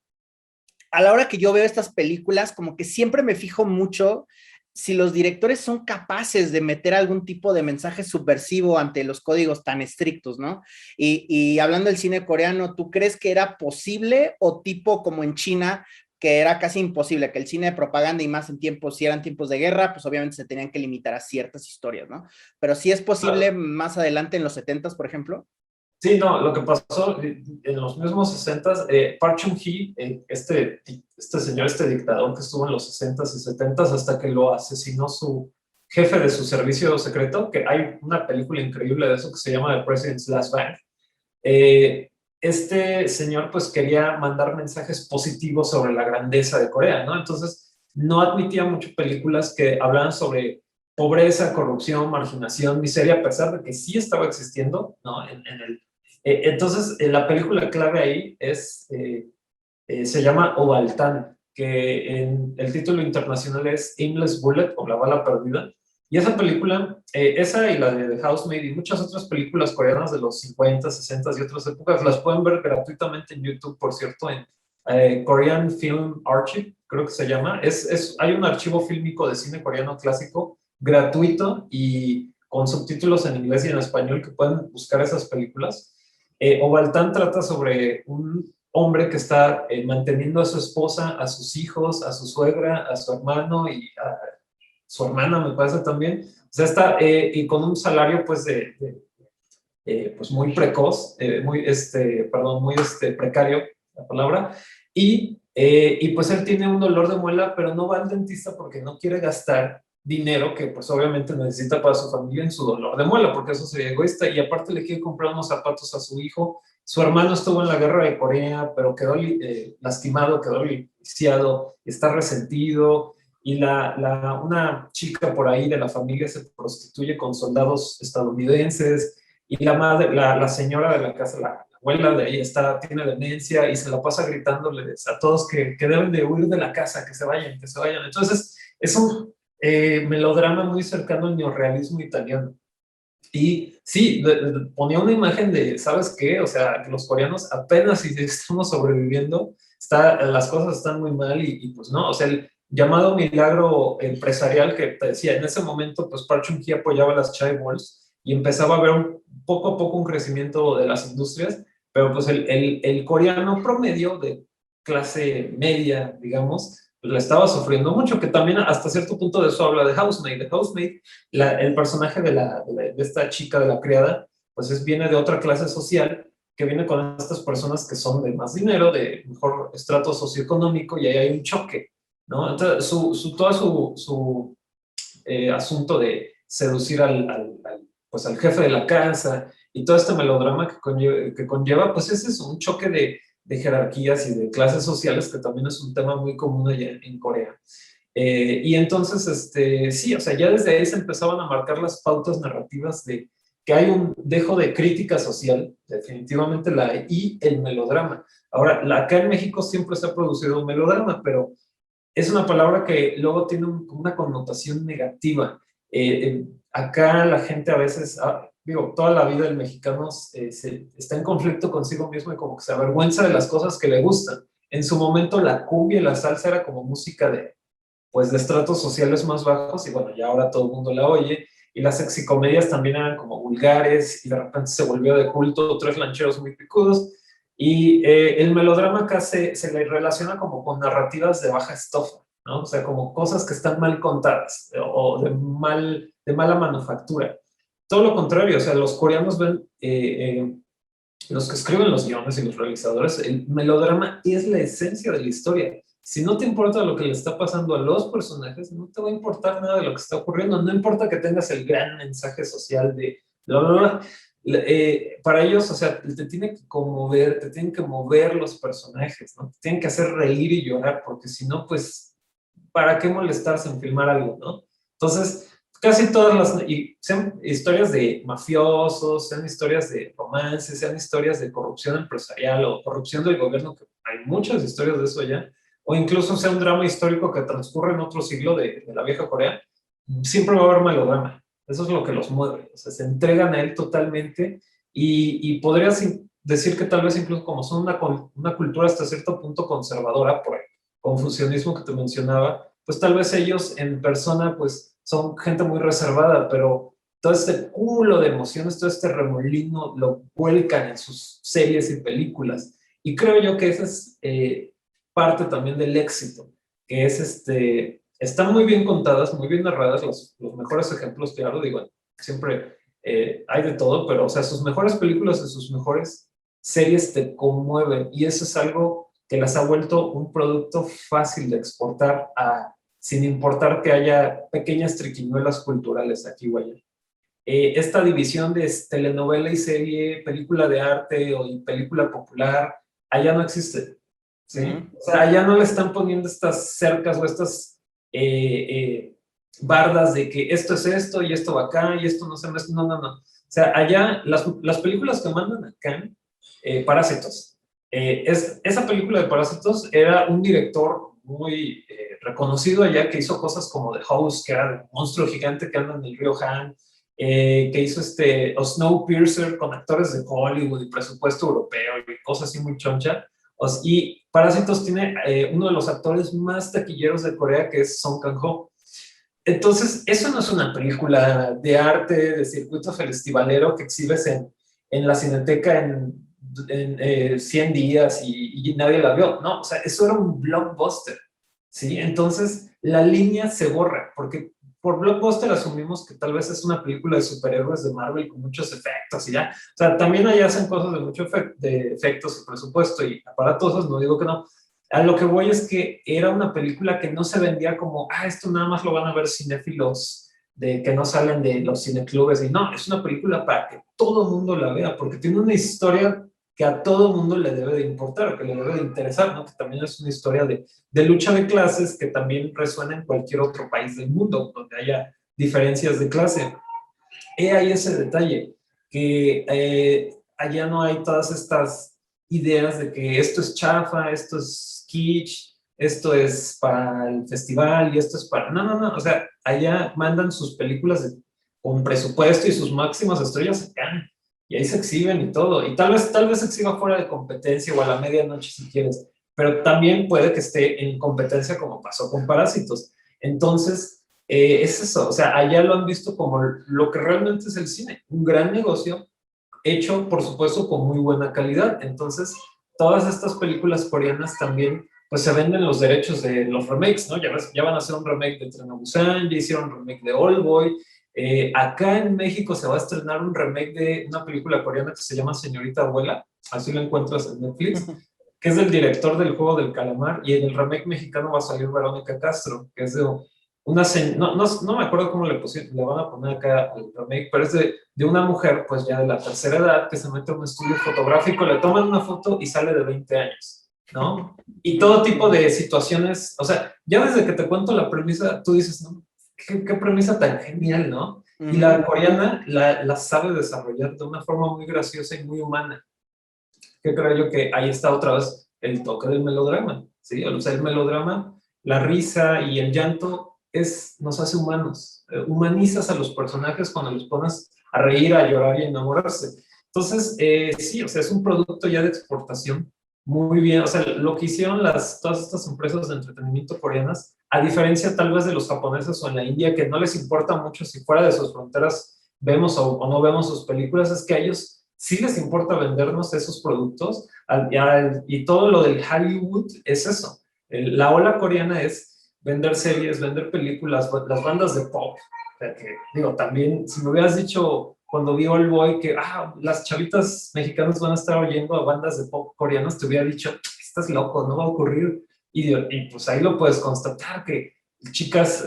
a la hora que yo veo estas películas, como que siempre me fijo mucho si los directores son capaces de meter algún tipo de mensaje subversivo ante los códigos tan estrictos, ¿no? Y hablando del cine coreano, ¿tú crees que era posible o tipo como en China, que era casi imposible, que el cine de propaganda y más en tiempos, si eran tiempos de guerra, pues obviamente se tenían que limitar a ciertas historias, ¿no? Pero sí es posible más adelante en los 70s, por ejemplo. Sí, no, lo que pasó en los mismos 60s, Park Chung-hee, este señor, este dictador que estuvo en los 60s y 70s hasta que lo asesinó su jefe de su servicio secreto, que hay una película increíble de eso que se llama The President's Last Bank. Este señor pues quería mandar mensajes positivos sobre la grandeza de Corea, ¿no? Entonces no admitía mucho películas que hablaban sobre pobreza, corrupción, marginación, miseria, a pesar de que sí estaba existiendo, ¿no? Entonces, la película clave ahí se llama Obaltán, que en el título internacional es Aimless Bullet o La Bala Perdida. Y esa película, esa y la de The Housemaid y muchas otras películas coreanas de los 50, 60 y otras épocas, las pueden ver gratuitamente en YouTube, por cierto, en Korean Film Archive, creo que se llama. Hay un archivo fílmico de cine coreano clásico gratuito y con subtítulos en inglés y en español que pueden buscar esas películas. Obaltán trata sobre un hombre que está manteniendo a su esposa, a sus hijos, a su suegra, a su hermano y a su hermana, me parece también. O sea, está y con un salario pues pues muy precoz, muy precario, la palabra, y pues él tiene un dolor de muela, pero no va al dentista porque no quiere gastar dinero que pues obviamente necesita para su familia en su dolor de muela, porque eso sería egoísta, y aparte le quiere comprar unos zapatos a su hijo. Su hermano estuvo en la guerra de Corea, pero quedó lastimado, quedó lisiado, está resentido, y una chica por ahí de la familia se prostituye con soldados estadounidenses, y la madre, la señora de la casa, la abuela de ahí tiene demencia y se la pasa gritándoles a todos que deben de huir de la casa, que se vayan, que se vayan. Entonces, es un melodrama muy cercano al neorrealismo italiano. Y sí, ponía una imagen de, ¿sabes qué? O sea, que los coreanos apenas si estamos sobreviviendo, las cosas están muy mal y pues no, o sea, el llamado milagro empresarial que te decía, en ese momento pues Park Chung-hee apoyaba las chaebols y empezaba a ver poco a poco un crecimiento de las industrias, pero pues el coreano promedio de clase media, digamos, pues la estaba sufriendo mucho, que también hasta cierto punto de eso habla de Housemaid. De Housemaid, el personaje de esta chica, de la criada, pues viene de otra clase social, que viene con estas personas que son de más dinero, de mejor estrato socioeconómico, y ahí hay un choque, ¿no? Entonces, todo su asunto de seducir pues al jefe de la casa y todo este melodrama que conlleva, pues ese es un choque de jerarquías y de clases sociales que también es un tema muy común allá en Corea. Y entonces, sí, o sea, ya desde ahí se empezaban a marcar las pautas narrativas de que hay un dejo de crítica social, definitivamente la hay, y el melodrama. Ahora, acá en México siempre se ha producido un melodrama, pero es una palabra que luego tiene una connotación negativa. Acá la gente a veces, digo, toda la vida el mexicano está en conflicto consigo mismo y como que se avergüenza de las cosas que le gustan. En su momento la cumbia y la salsa era como música pues de estratos sociales más bajos y bueno, ya ahora todo el mundo la oye. Y las sexicomedias también eran como vulgares y de repente se volvió de culto, tres lancheros muy picudos. Y el melodrama acá se le relaciona como con narrativas de baja estofa, ¿no? O sea, como cosas que están mal contadas o de mala manufactura. Todo lo contrario, o sea, los coreanos ven, los que escriben los guiones y los realizadores, el melodrama es la esencia de la historia. Si no te importa lo que le está pasando a los personajes, no te va a importar nada de lo que está ocurriendo. No importa que tengas el gran mensaje social de bla, bla, bla. Para ellos, o sea, te tiene que conmover, te tienen que mover los personajes, ¿no? Te tienen que hacer reír y llorar, porque si no, pues, ¿para qué molestarse en filmar algo, no? Entonces, casi todas sean historias de mafiosos, sean historias de romance, sean historias de corrupción empresarial o corrupción del gobierno, que hay muchas historias de eso ya, o incluso sea un drama histórico que transcurre en otro siglo de la vieja Corea, siempre va a haber melodrama. Eso es lo que los mueve. O sea, se entregan a él totalmente y podrías decir que tal vez incluso como son una cultura hasta cierto punto conservadora por el confucianismo que te mencionaba, pues tal vez ellos en persona pues son gente muy reservada, pero todo este cúmulo de emociones, todo este remolino lo vuelcan en sus series y películas. Y creo yo que esa es parte también del éxito, que es están muy bien contadas, muy bien narradas, los mejores ejemplos, claro, digo, siempre hay de todo, pero o sea, sus mejores películas y sus mejores series te conmueven y eso es algo que las ha vuelto un producto fácil de exportar sin importar que haya pequeñas triquiñuelas culturales aquí o allá. Esta división de telenovela y serie, película de arte o película popular, allá no existe. ¿Sí? O sea, allá no le están poniendo estas cercas o estas bardas de que esto es esto y esto va acá y esto no se me... No, no, no. O sea, allá las películas que mandan acá, Parásitos, esa película de Parásitos era un director muy reconocido allá que hizo cosas como The Host, que era el monstruo gigante que anda en el río Han, que hizo o Snowpiercer con actores de Hollywood y presupuesto europeo y cosas así muy choncha. Y Parásitos tiene uno de los actores más taquilleros de Corea, que es Song Kang-ho. Entonces, eso no es una película de arte, de circuito festivalero que exhibes en la Cineteca en 100 días y nadie la vio. No, o sea, eso era un blockbuster, ¿sí? Entonces, la línea se borra, porque por blockbuster asumimos que tal vez es una película de superhéroes de Marvel con muchos efectos y ya. O sea, también allá hacen cosas de mucho de efectos y presupuesto y aparatosos, no digo que no. A lo que voy es que era una película que no se vendía como, esto nada más lo van a ver cinéfilos de que no salen de los cineclubes. Y no, es una película para que todo el mundo la vea, porque tiene una historia que a todo mundo le debe de importar, que le debe de interesar, ¿no? Que también es una historia de lucha de clases que también resuena en cualquier otro país del mundo, donde haya diferencias de clase. Hay ese detalle, que allá no hay todas estas ideas de que esto es chafa, esto es kitsch, esto es para el festival y esto es para... No, no, no, o sea, allá mandan sus películas con presupuesto y sus máximas estrellas acá, y ahí se exhiben y todo, y tal vez se exhiba fuera de competencia o a la medianoche si quieres, pero también puede que esté en competencia como pasó con Parásitos. Entonces, es eso, o sea, allá lo han visto como lo que realmente es el cine, un gran negocio hecho, por supuesto, con muy buena calidad. Entonces, todas estas películas coreanas también, pues se venden los derechos de los remakes, ¿no? Ya van a hacer un remake de Tren a Busan, ya hicieron un remake de Oldboy. Acá en México se va a estrenar un remake de una película coreana que se llama Señorita Abuela, así lo encuentras en Netflix, que es del director del Juego del Calamar, y en el remake mexicano va a salir Verónica Castro, que es de una no me acuerdo cómo le van a poner acá al remake, pero es de una mujer, pues ya de la tercera edad, que se mete a un estudio fotográfico, le toman una foto y sale de 20 años, ¿no? Y todo tipo de situaciones, o sea, ya desde que te cuento la premisa, tú dices, ¿no? Qué premisa tan genial, ¿no? Y la coreana la sabe desarrollar de una forma muy graciosa y muy humana. Que creo yo que ahí está otra vez el toque del melodrama, ¿sí? O sea, el melodrama, la risa y el llanto nos hace humanos. Humanizas a los personajes cuando los pones a reír, a llorar y a enamorarse. Entonces, sí, o sea, es un producto ya de exportación muy bien. O sea, lo que hicieron todas estas empresas de entretenimiento coreanas, a diferencia tal vez de los japoneses o en la India, que no les importa mucho si fuera de sus fronteras vemos o no vemos sus películas, es que a ellos sí les importa vendernos esos productos y todo lo del Hollywood es eso. La ola coreana es vender series, vender películas, las bandas de pop. O sea que, digo, también, si me hubieras dicho cuando vi All Boy que las chavitas mexicanas van a estar oyendo a bandas de pop coreanas, te hubiera dicho, estás loco, no va a ocurrir. Y pues ahí lo puedes constatar, que chicas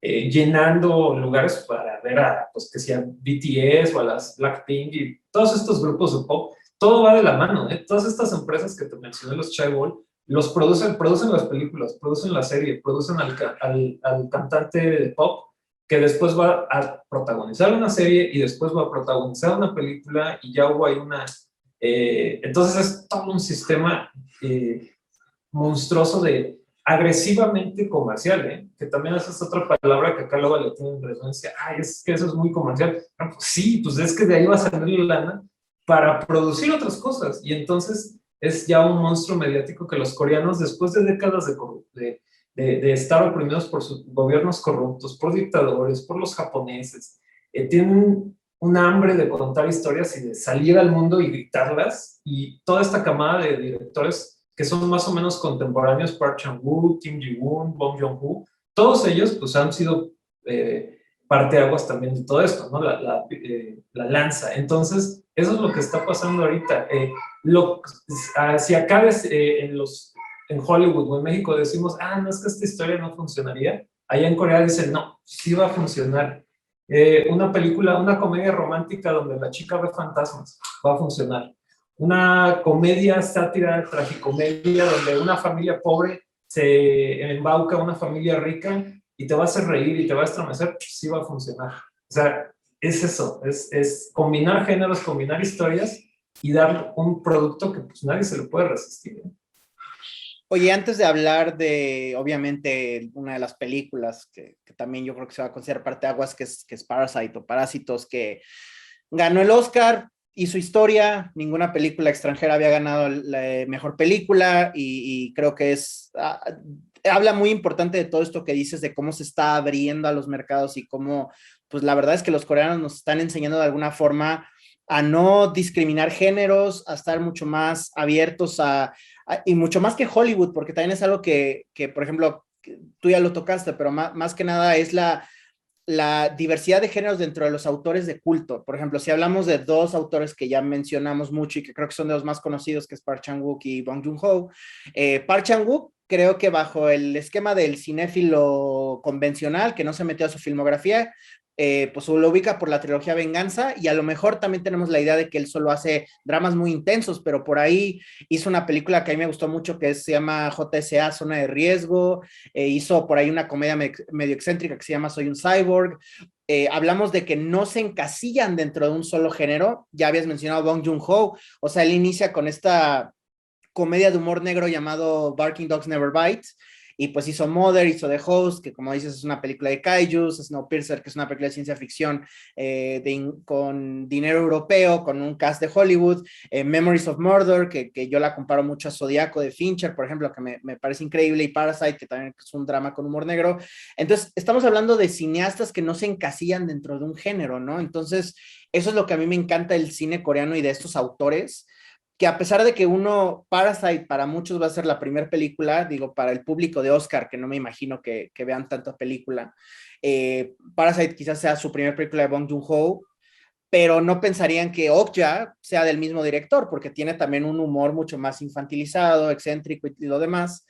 llenando lugares para ver pues que sean BTS o a las Blackpink y todos estos grupos de pop, todo va de la mano, ¿eh? Todas estas empresas que te mencioné, los Chaebol, los producen las películas, producen la serie, producen al cantante de pop que después va a protagonizar una serie y después va a protagonizar una película y ya hubo ahí entonces es todo un sistema monstruoso de agresivamente comercial, ¿eh? Que también esa es otra palabra que acá luego le tienen referencia, es que eso es muy comercial. No, pues sí, pues es que de ahí va a salir la lana para producir otras cosas, y entonces es ya un monstruo mediático que los coreanos, después de décadas de estar oprimidos por sus gobiernos corruptos, por dictadores, por los japoneses, tienen un hambre de contar historias y de salir al mundo y gritarlas, y toda esta camada de directores que son más o menos contemporáneos, Park Chan-wook, Kim Ji-woon, Bong Joon-ho, todos ellos pues han sido parteaguas también de todo esto, ¿no? La lanza. Entonces, eso es lo que está pasando ahorita. Si acá en Hollywood o en México decimos, no, es que esta historia no funcionaría, allá en Corea dicen, no, sí va a funcionar. Una película, una comedia romántica donde la chica ve fantasmas, va a funcionar. Una comedia, sátira, tragicomedia, donde una familia pobre se embauca a una familia rica y te va a hacer reír y te va a estremecer, sí va a funcionar. O sea, es eso, es combinar géneros, combinar historias y dar un producto que pues nadie se le puede resistir, ¿eh? Oye, antes de hablar de, obviamente, una de las películas que también yo creo que se va a considerar parteaguas, que es Parasite o Parásitos, que ganó el Oscar y su historia, ninguna película extranjera había ganado la mejor película y creo que habla muy importante de todo esto que dices, de cómo se está abriendo a los mercados y cómo, pues la verdad es que los coreanos nos están enseñando de alguna forma a no discriminar géneros, a estar mucho más abiertos y mucho más que Hollywood, porque también es algo que por ejemplo, tú ya lo tocaste, pero más que nada es la diversidad de géneros dentro de los autores de culto. Por ejemplo, si hablamos de dos autores que ya mencionamos mucho y que creo que son de los más conocidos, que es Park Chan-wook y Bong Joon-ho, Park Chan-wook creo que bajo el esquema del cinéfilo convencional, que no se metió a su filmografía, pues lo ubica por la trilogía Venganza, y a lo mejor también tenemos la idea de que él solo hace dramas muy intensos, pero por ahí hizo una película que a mí me gustó mucho que se llama JSA, Zona de Riesgo, hizo por ahí una comedia medio excéntrica que se llama Soy un Cyborg. Hablamos de que no se encasillan dentro de un solo género. Ya habías mencionado Bong Joon-ho, o sea, él inicia con esta comedia de humor negro llamado Barking Dogs Never Bite, y pues hizo Mother, hizo The Host, que como dices es una película de kaijus, Snowpiercer, que es una película de ciencia ficción con dinero europeo, con un cast de Hollywood, Memories of Murder, que yo la comparo mucho a Zodiaco de Fincher, por ejemplo, que me parece increíble, y Parasite, que también es un drama con humor negro. Entonces, estamos hablando de cineastas que no se encasillan dentro de un género, ¿no? Entonces, eso es lo que a mí me encanta del cine coreano y de estos autores, que a pesar de que Parasite para muchos va a ser la primera película, digo, para el público de Oscar, que no me imagino que vean tanta película, Parasite quizás sea su primera película de Bong Joon-ho, pero no pensarían que Okja sea del mismo director, porque tiene también un humor mucho más infantilizado, excéntrico y lo demás.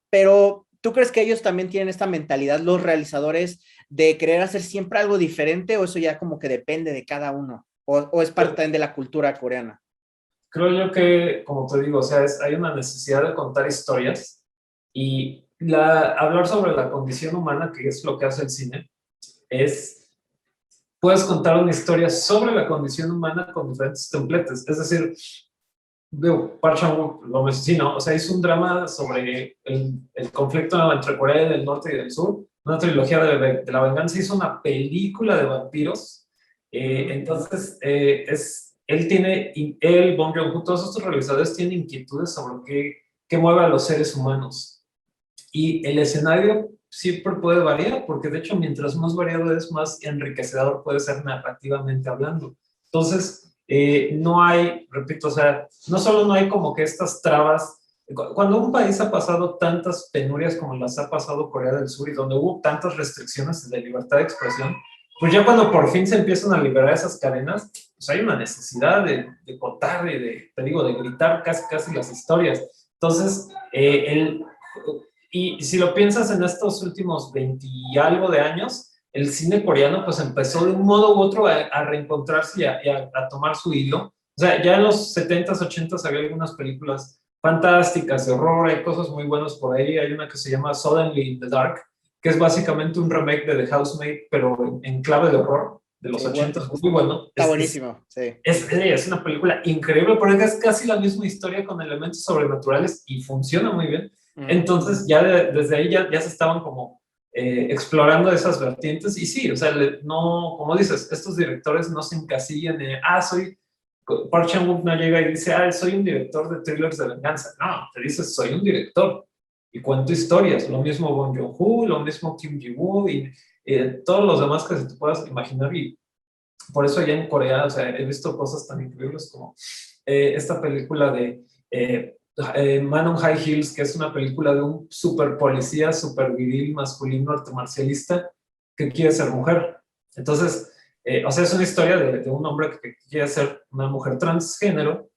Pero, ¿tú crees que ellos también tienen esta mentalidad, los realizadores, de querer hacer siempre algo diferente, o eso ya como que depende de cada uno? ¿O es parte también de la cultura coreana? Creo yo que, como te digo, o sea, hay una necesidad de contar historias y hablar sobre la condición humana, que es lo que hace el cine, puedes contar una historia sobre la condición humana con diferentes templates. Es decir, Park Chan-wook lo mencionó, o sea, hizo un drama sobre el conflicto entre Corea del Norte y del Sur, una trilogía de la venganza, hizo una película de vampiros. Entonces, Bong Joon-ho, todos estos realizadores tienen inquietudes sobre qué mueve a los seres humanos. Y el escenario siempre puede variar, porque de hecho, mientras más variado es, más enriquecedor puede ser narrativamente hablando. Entonces, no hay, repito, o sea, no solo no hay como que estas trabas. Cuando un país ha pasado tantas penurias como las ha pasado Corea del Sur y donde hubo tantas restricciones de libertad de expresión, pues ya cuando por fin se empiezan a liberar esas cadenas, pues hay una necesidad de contar y te digo, de gritar casi las historias. Entonces, y si lo piensas en estos últimos 20 y algo de años, el cine coreano pues empezó de un modo u otro a reencontrarse y a tomar su hilo. O sea, ya en los 70s, 80s había algunas películas fantásticas de horror, hay cosas muy buenas por ahí. Hay una que se llama Suddenly in the Dark, que es básicamente un remake de The Housemaid, pero en clave de horror, de los Sí, 80s, muy bueno. Está buenísimo, sí. Es una película increíble porque es casi la misma historia con elementos sobrenaturales y funciona muy bien. Entonces, ya desde ahí ya se estaban como explorando esas vertientes. Y sí, o sea, no, como dices, estos directores no se encasillan de, Park Chan-wook no llega y dice, soy un director de thrillers de venganza. No, te dices, soy un director y cuento historias. Lo mismo Bong Joon-ho, lo mismo Kim Ji-woo y todos los demás que se te puedas imaginar. Y por eso allá en Corea, o sea, he visto cosas tan increíbles como esta película de Man on High Heels, que es una película de un super policía, super viril, masculino, arte marcialista, que quiere ser mujer. Entonces, o sea, es una historia de un hombre que quiere ser una mujer transgénero,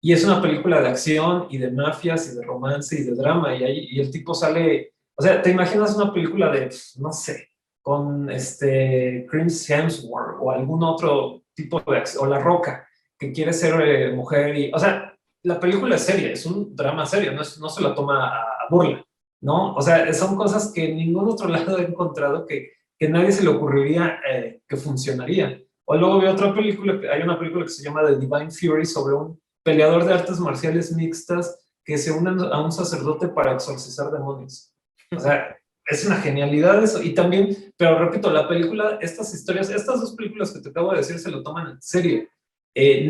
y es una película de acción y de mafias y de romance y de drama, y el tipo sale, o sea, te imaginas una película de, no sé, con Chris Hemsworth o algún otro tipo de acción, o La Roca, que quiere ser mujer, o sea, la película es seria, es un drama serio, no se la toma a burla, ¿no? O sea, son cosas que en ningún otro lado he encontrado que nadie se le ocurriría que funcionaría. O luego vi otra película, hay una película que se llama The Divine Fury, sobre un peleador de artes marciales mixtas que se unen a un sacerdote para exorcizar demonios. O sea, es una genialidad eso. Y también, pero repito, la película, estas historias, estas dos películas que te acabo de decir se lo toman en serio.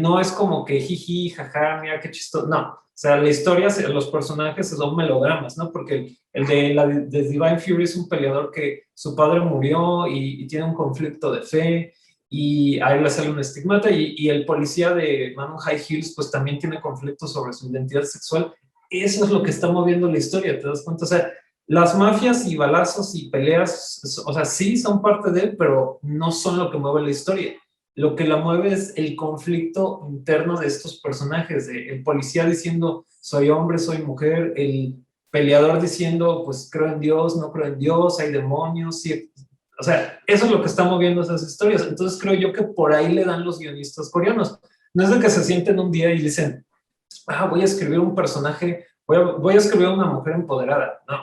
No es como que jiji, jaja, mira qué chistoso. No, o sea, la historia, los personajes son melodramas, ¿no? Porque el de Divine Fury es un peleador que su padre murió y tiene un conflicto de fe, y a él le sale un estigmata, y el policía de Man on High Heels pues también tiene conflictos sobre su identidad sexual. Eso es lo que está moviendo la historia, ¿te das cuenta? O sea, las mafias y balazos y peleas, o sea, sí son parte de él, pero no son lo que mueve la historia. Lo que la mueve es el conflicto interno de estos personajes, el policía diciendo, soy hombre, soy mujer, el peleador diciendo, pues creo en Dios, no creo en Dios, hay demonios, sí. O sea, eso es lo que está moviendo esas historias. Entonces creo yo que por ahí le dan los guionistas coreanos. No es de que se sienten un día y dicen, voy a escribir un personaje, voy a escribir una mujer empoderada. No,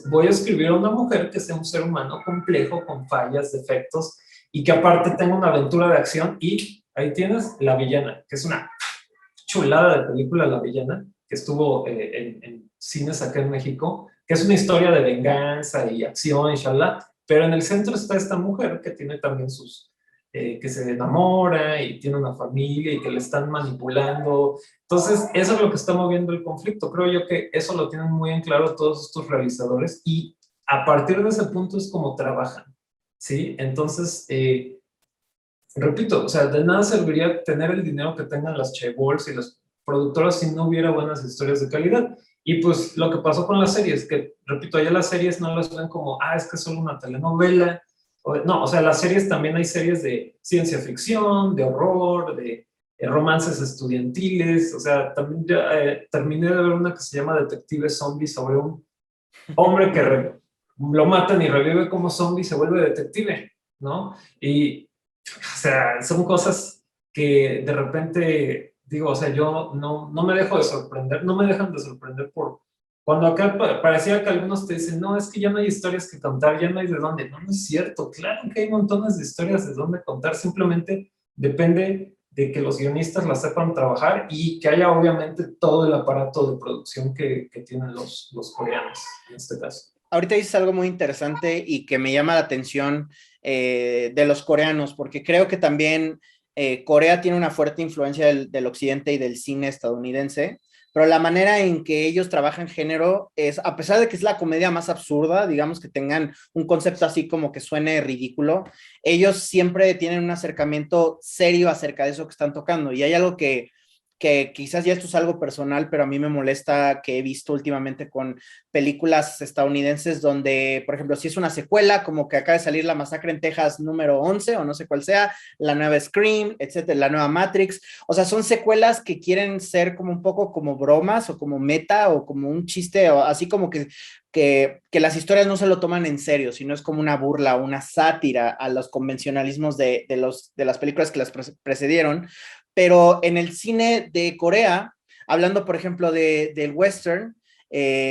voy a escribir una mujer que sea un ser humano complejo, con fallas, defectos, y que aparte tenga una aventura de acción. Y ahí tienes La Villana, que es una chulada de película, La Villana, que estuvo en cines acá en México. que es una historia de venganza y acción, inshallah, pero en el centro está esta mujer que tiene también que se enamora y tiene una familia y que le están manipulando. Entonces, eso es lo que está moviendo el conflicto. Creo yo que eso lo tienen muy en claro todos estos realizadores y a partir de ese punto es como trabajan, ¿sí? Entonces, repito, o sea, de nada serviría tener el dinero que tengan las chaebols y las productoras si no hubiera buenas historias de calidad. Y pues lo que pasó con las series, que repito, allá las series no las ven como, es que es solo una telenovela. No, o sea, las series también hay series de ciencia ficción, de horror, de romances estudiantiles. O sea, también ya, terminé de ver una que se llama Detective Zombie sobre un hombre que lo matan y revive como zombie y se vuelve detective, ¿no? Y o sea, son cosas que de repente digo, o sea, yo no me dejo de sorprender, no me dejan de sorprender por cuando acá parecía que algunos te dicen, no, es que ya no hay historias que contar, ya no hay de dónde. No, no es cierto, claro que hay montones de historias de dónde contar, simplemente depende de que los guionistas la sepan trabajar y que haya obviamente todo el aparato de producción que tienen los coreanos en este caso. Ahorita dices algo muy interesante y que me llama la atención de los coreanos, porque creo que también Corea tiene una fuerte influencia del occidente y del cine estadounidense, pero la manera en que ellos trabajan género es, a pesar de que es la comedia más absurda, digamos que tengan un concepto así como que suene ridículo, ellos siempre tienen un acercamiento serio acerca de eso que están tocando. Y hay algo que quizás ya esto es algo personal, pero a mí me molesta que he visto últimamente con películas estadounidenses donde, por ejemplo, si es una secuela, como que acaba de salir La Masacre en Texas número 11 o no sé cuál sea, la nueva Scream, etcétera, la nueva Matrix, o sea, son secuelas que quieren ser como un poco como bromas o como meta o como un chiste, o así como que las historias no se lo toman en serio, sino es como una burla, una sátira a los convencionalismos de las películas que las precedieron, pero en el cine de Corea, hablando por ejemplo del western,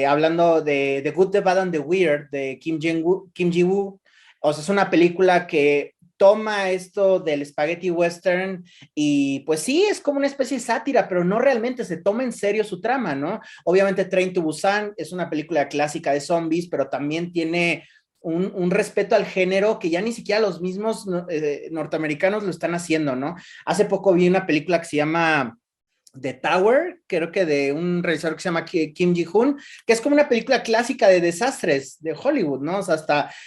hablando de The Good, The Bad and The Weird de Kim Ji-woo, o sea, es una película que toma esto del spaghetti western y pues sí, es como una especie de sátira, pero no realmente se toma en serio su trama, ¿no? Obviamente Train to Busan es una película clásica de zombies, pero también tiene un respeto al género que ya ni siquiera los mismos norteamericanos lo están haciendo, ¿no? Hace poco vi una película que se llama The Tower, creo que de un realizador que se llama Kim Ji-hoon, que es como una película clásica de desastres de Hollywood, ¿no? O sea,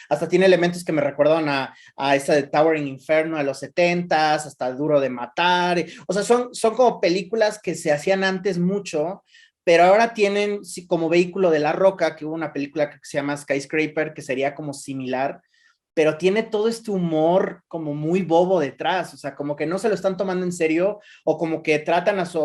hasta tiene elementos que me recuerdan a esa de Towering Inferno de los 70s, hasta Duro de Matar, o sea, son como películas que se hacían antes mucho, pero ahora tienen como vehículo de La Roca, que hubo una película que se llama Skyscraper, que sería como similar, pero tiene todo este humor como muy bobo detrás, o sea, como que no se lo están tomando en serio o como que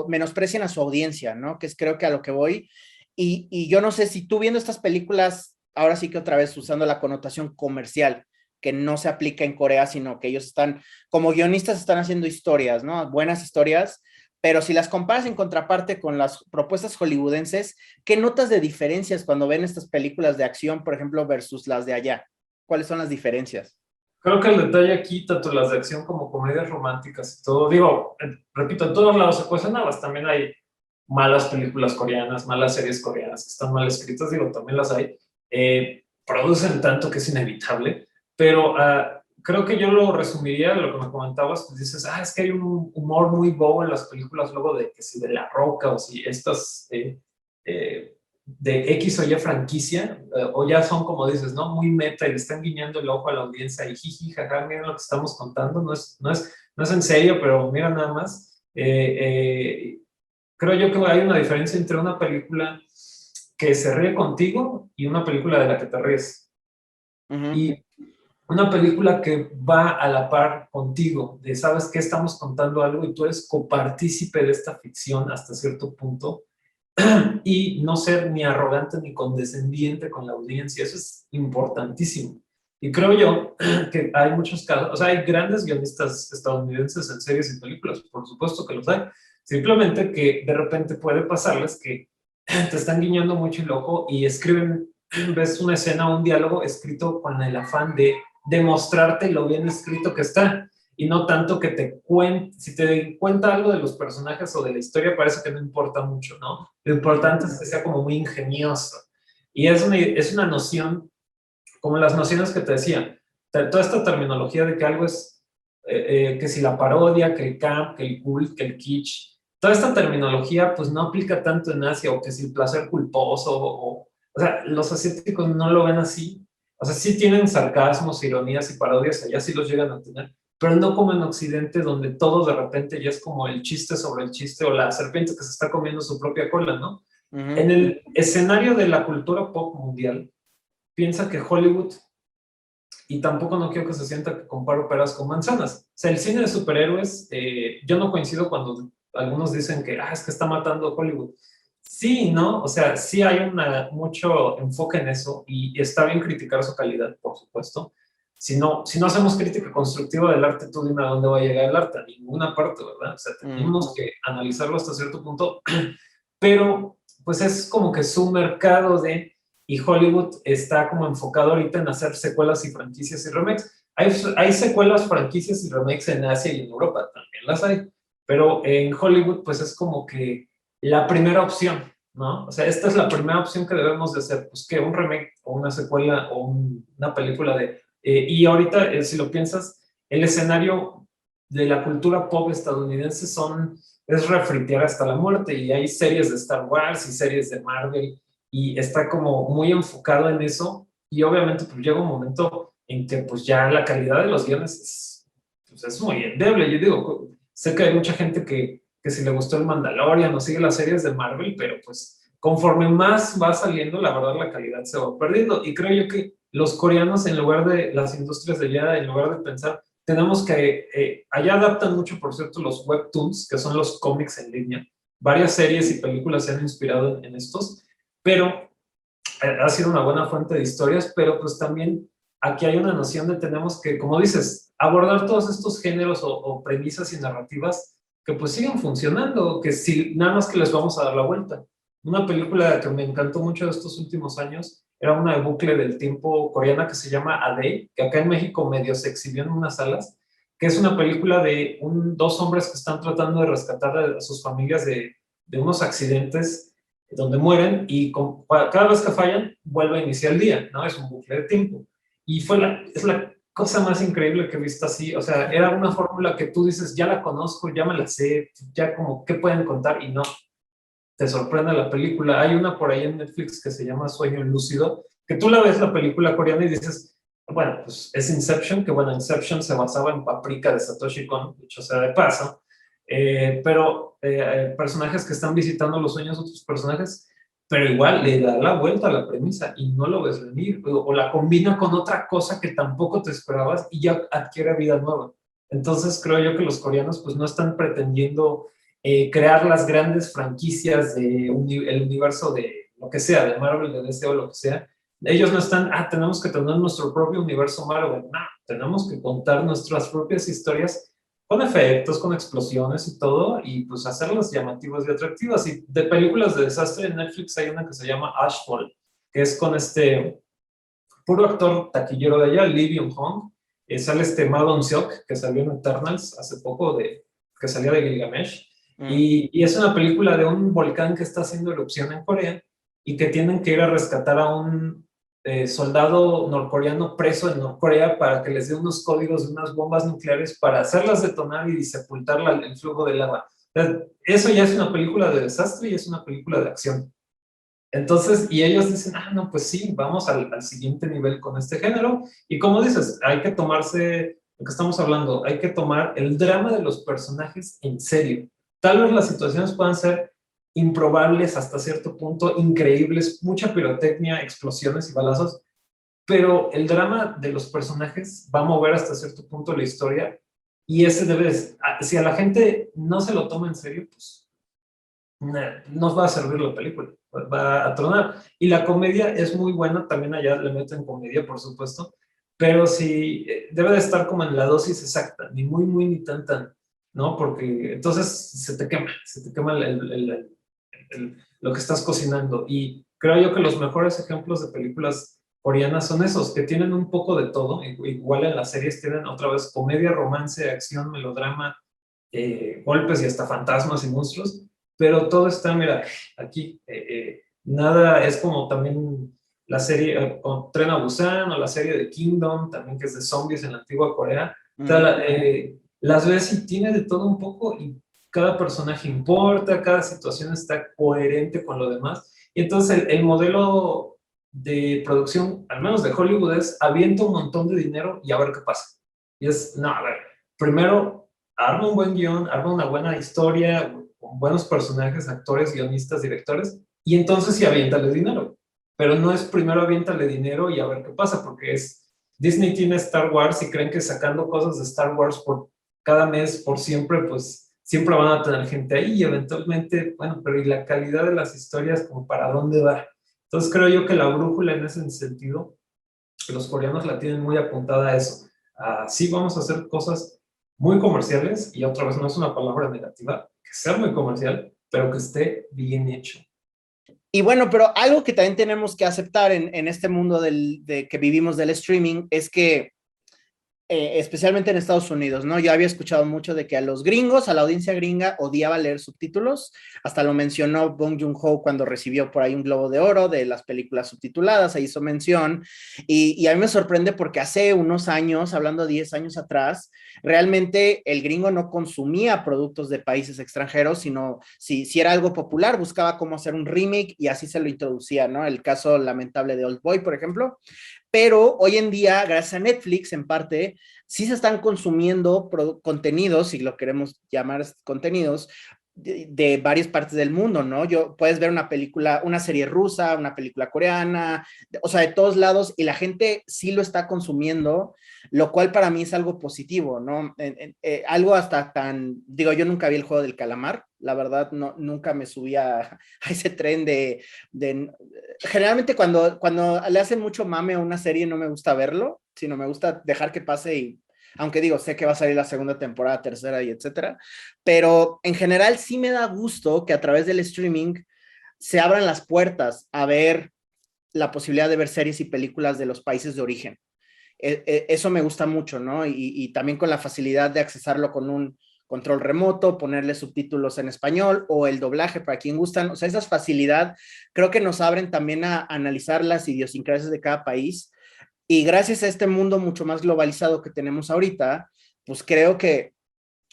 menosprecian a su audiencia, ¿no? Que es creo que a lo que voy. Y yo no sé si tú viendo estas películas, ahora sí que otra vez usando la connotación comercial, que no se aplica en Corea, sino que ellos están, como guionistas, están haciendo historias, ¿no? Buenas historias, pero si las comparas en contraparte con las propuestas hollywoodenses, ¿qué notas de diferencias cuando ven estas películas de acción, por ejemplo, versus las de allá? ¿Cuáles son las diferencias? Creo que el detalle aquí, tanto las de acción como comedias románticas y todo, digo, repito, en todos lados se cuecen habas, también hay malas películas coreanas, malas series coreanas que están mal escritas, digo, también las hay, producen tanto que es inevitable, pero creo que yo lo resumiría, lo que me comentabas, pues dices, es que hay un humor muy bobo en las películas luego de que si de La Roca o si estas de X o Y franquicia, o ya son como dices, ¿no? Muy meta y le están guiñando el ojo a la audiencia y jiji, jaja, miren lo que estamos contando, no es en serio, pero mira nada más. Creo yo que hay una diferencia entre una película que se ríe contigo y una película de la que te ríes. Y una película que va a la par contigo, de sabes que estamos contando algo y tú eres copartícipe de esta ficción hasta cierto punto y no ser ni arrogante ni condescendiente con la audiencia, eso es importantísimo. Y creo yo que hay muchos casos, o sea, hay grandes guionistas estadounidenses en series y películas, por supuesto que los hay, simplemente que de repente puede pasarles que te están guiñando mucho el ojo y escriben, ves una escena o un diálogo escrito con el afán de demostrarte lo bien escrito que está y no tanto que te cuente, si te cuenta algo de los personajes o de la historia parece que no importa mucho, ¿no? Lo importante es que sea como muy ingenioso. Y es una noción, como las nociones que te decía, toda esta terminología de que algo es, que si la parodia, que el camp, que el cult, que el kitsch, toda esta terminología pues no aplica tanto en Asia, o que si el placer culposo, o sea, los asiáticos no lo ven así. O sea, sí tienen sarcasmos, ironías y parodias, allá sí los llegan a tener, pero no como en Occidente, donde todo de repente ya es como el chiste sobre el chiste, o la serpiente que se está comiendo su propia cola, ¿no? En el escenario de la cultura pop mundial, piensa que Hollywood, y tampoco no quiero que se sienta que comparo peras con manzanas. O sea, el cine de superhéroes, yo no coincido cuando algunos dicen que, es que está matando Hollywood. Sí, ¿no? O sea, sí hay mucho enfoque en eso, y está bien criticar su calidad, por supuesto. Si no hacemos crítica constructiva del arte, tú dime a dónde va a llegar el arte, a ninguna parte, ¿verdad? O sea, tenemos que analizarlo hasta cierto punto, pero pues es como que su mercado y Hollywood está como enfocado ahorita en hacer secuelas y franquicias y remakes. Hay secuelas, franquicias y remakes en Asia y en Europa, también las hay, pero en Hollywood pues es como que la primera opción, ¿no? O sea, esta es la primera opción que debemos de hacer, pues que un remake o una secuela o una película y ahorita, si lo piensas, el escenario de la cultura pop estadounidense es refritear hasta la muerte, y hay series de Star Wars y series de Marvel, y está como muy enfocado en eso, y obviamente pues llega un momento en que pues ya la calidad de los guiones es muy endeble. Yo digo, sé que hay mucha gente que si le gustó el Mandalorian o sigue las series de Marvel, pero pues conforme más va saliendo, la verdad la calidad se va perdiendo, y creo yo que los coreanos, en lugar de las industrias de allá, en lugar de pensar, tenemos que, allá adaptan mucho, por cierto, los webtoons, que son los cómics en línea. Varias series y películas se han inspirado en estos, pero ha sido una buena fuente de historias, pero pues también aquí hay una noción de tenemos que, como dices, abordar todos estos géneros o premisas y narrativas que pues siguen funcionando, que si nada más que les vamos a dar la vuelta. Una película que me encantó mucho de estos últimos años era una de bucle del tiempo coreana que se llama A Day, que acá en México medio se exhibió en unas salas, que es una película de dos hombres que están tratando de rescatar a sus familias de unos accidentes donde mueren, y cada vez que fallan vuelve a iniciar el día, ¿no? Es un bucle de tiempo. Y es la cosa más increíble que he visto así. O sea, era una fórmula que tú dices, ya la conozco, ya me la sé, ya como, ¿qué pueden contar? Y no, te sorprende la película. Hay una por ahí en Netflix que se llama Sueño Lúcido, que tú la ves, la película coreana, y dices, bueno, pues es Inception, que bueno, Inception se basaba en Paprika de Satoshi Kon, dicho sea de paso, pero personajes que están visitando los sueños de otros personajes, pero igual le da la vuelta a la premisa y no lo ves venir, o la combina con otra cosa que tampoco te esperabas y ya adquiere vida nueva. Entonces creo yo que los coreanos pues no están pretendiendo crear las grandes franquicias del universo de lo que sea, de Marvel, de DC o lo que sea. Ellos no están, tenemos que tener nuestro propio universo Marvel. No, tenemos que contar nuestras propias historias con efectos, con explosiones y todo, y pues hacerlas llamativas y atractivas. Y de películas de desastre en Netflix hay una que se llama Ashfall, que es con este puro actor taquillero de allá, Lee Byung-hun. Sale Ma Dong-seok, que salió en Eternals hace poco, que salía de Gilgamesh. Y es una película de un volcán que está haciendo erupción en Corea, y que tienen que ir a rescatar a un soldado norcoreano preso en Norcorea para que les dé unos códigos de unas bombas nucleares para hacerlas detonar y sepultar el flujo de lava. Eso ya es una película de desastre y es una película de acción. Entonces, y ellos dicen, no, pues sí, vamos al siguiente nivel con este género. Y como dices, hay que tomarse, lo que estamos hablando, hay que tomar el drama de los personajes en serio. Tal vez las situaciones puedan ser improbables hasta cierto punto, increíbles, mucha pirotecnia, explosiones y balazos, pero el drama de los personajes va a mover hasta cierto punto la historia, y ese si a la gente no se lo toma en serio, pues nos va a servir la película, va a tronar. Y la comedia es muy buena, también allá le meten comedia, por supuesto, pero sí debe de estar como en la dosis exacta, ni muy, muy, ni tan, tan, ¿no? Porque entonces se te quema lo que estás cocinando. Y creo yo que los mejores ejemplos de películas coreanas son esos, que tienen un poco de todo. Igual en las series tienen otra vez comedia, romance, acción, melodrama, golpes y hasta fantasmas y monstruos, pero todo está, mira, aquí, nada, es como también la serie con Tren a Busan o la serie de Kingdom, también que es de zombies en la antigua Corea. O sea, las ves y tiene de todo un poco y cada personaje importa, cada situación está coherente con lo demás. Y entonces el modelo de producción, al menos de Hollywood, es avienta un montón de dinero y a ver qué pasa. Y es, no, a ver, primero arma un buen guión, arma una buena historia, con buenos personajes, actores, guionistas, directores, y entonces sí aviéntale dinero. Pero no es primero aviéntale dinero y a ver qué pasa, porque es Disney tiene Star Wars y creen que sacando cosas de Star Wars por cada mes, por siempre, pues siempre van a tener gente ahí y eventualmente, bueno, pero ¿y la calidad de las historias como para dónde va? Entonces creo yo que la brújula en ese sentido, que los coreanos la tienen muy apuntada a eso. Sí vamos a hacer cosas muy comerciales y otra vez no es una palabra negativa, que sea muy comercial, pero que esté bien hecho. Y bueno, pero algo que también tenemos que aceptar en este mundo de que vivimos del streaming es que especialmente en Estados Unidos, ¿no? Yo había escuchado mucho de que a los gringos, a la audiencia gringa, odiaba leer subtítulos. Hasta lo mencionó Bong Joon-ho cuando recibió por ahí un Globo de Oro de las películas subtituladas, ahí hizo mención. Y a mí me sorprende porque hace unos años, hablando 10 años atrás, realmente el gringo no consumía productos de países extranjeros, sino si era algo popular, buscaba cómo hacer un remake y así se lo introducía, ¿no? El caso lamentable de Old Boy, por ejemplo. Pero hoy en día, gracias a Netflix, en parte, sí se están consumiendo contenidos, si lo queremos llamar contenidos, de varias partes del mundo, ¿no? Puedes ver una película, una serie rusa, una película coreana, o sea, de todos lados, y la gente sí lo está consumiendo, lo cual para mí es algo positivo, ¿no? Algo hasta tan, digo, yo nunca vi el juego del calamar, la verdad, no, nunca me subí a ese tren de generalmente cuando le hacen mucho mame a una serie no me gusta verlo, sino me gusta dejar que pase y aunque digo, sé que va a salir la segunda temporada, tercera y etcétera, pero en general sí me da gusto que a través del streaming se abran las puertas a ver la posibilidad de ver series y películas de los países de origen. Eso me gusta mucho, ¿no? Y también con la facilidad de accesarlo con un control remoto, ponerle subtítulos en español o el doblaje para quien gustan. O sea, esa facilidad creo que nos abren también a analizar las idiosincrasias de cada país. Y gracias a este mundo mucho más globalizado que tenemos ahorita, pues creo que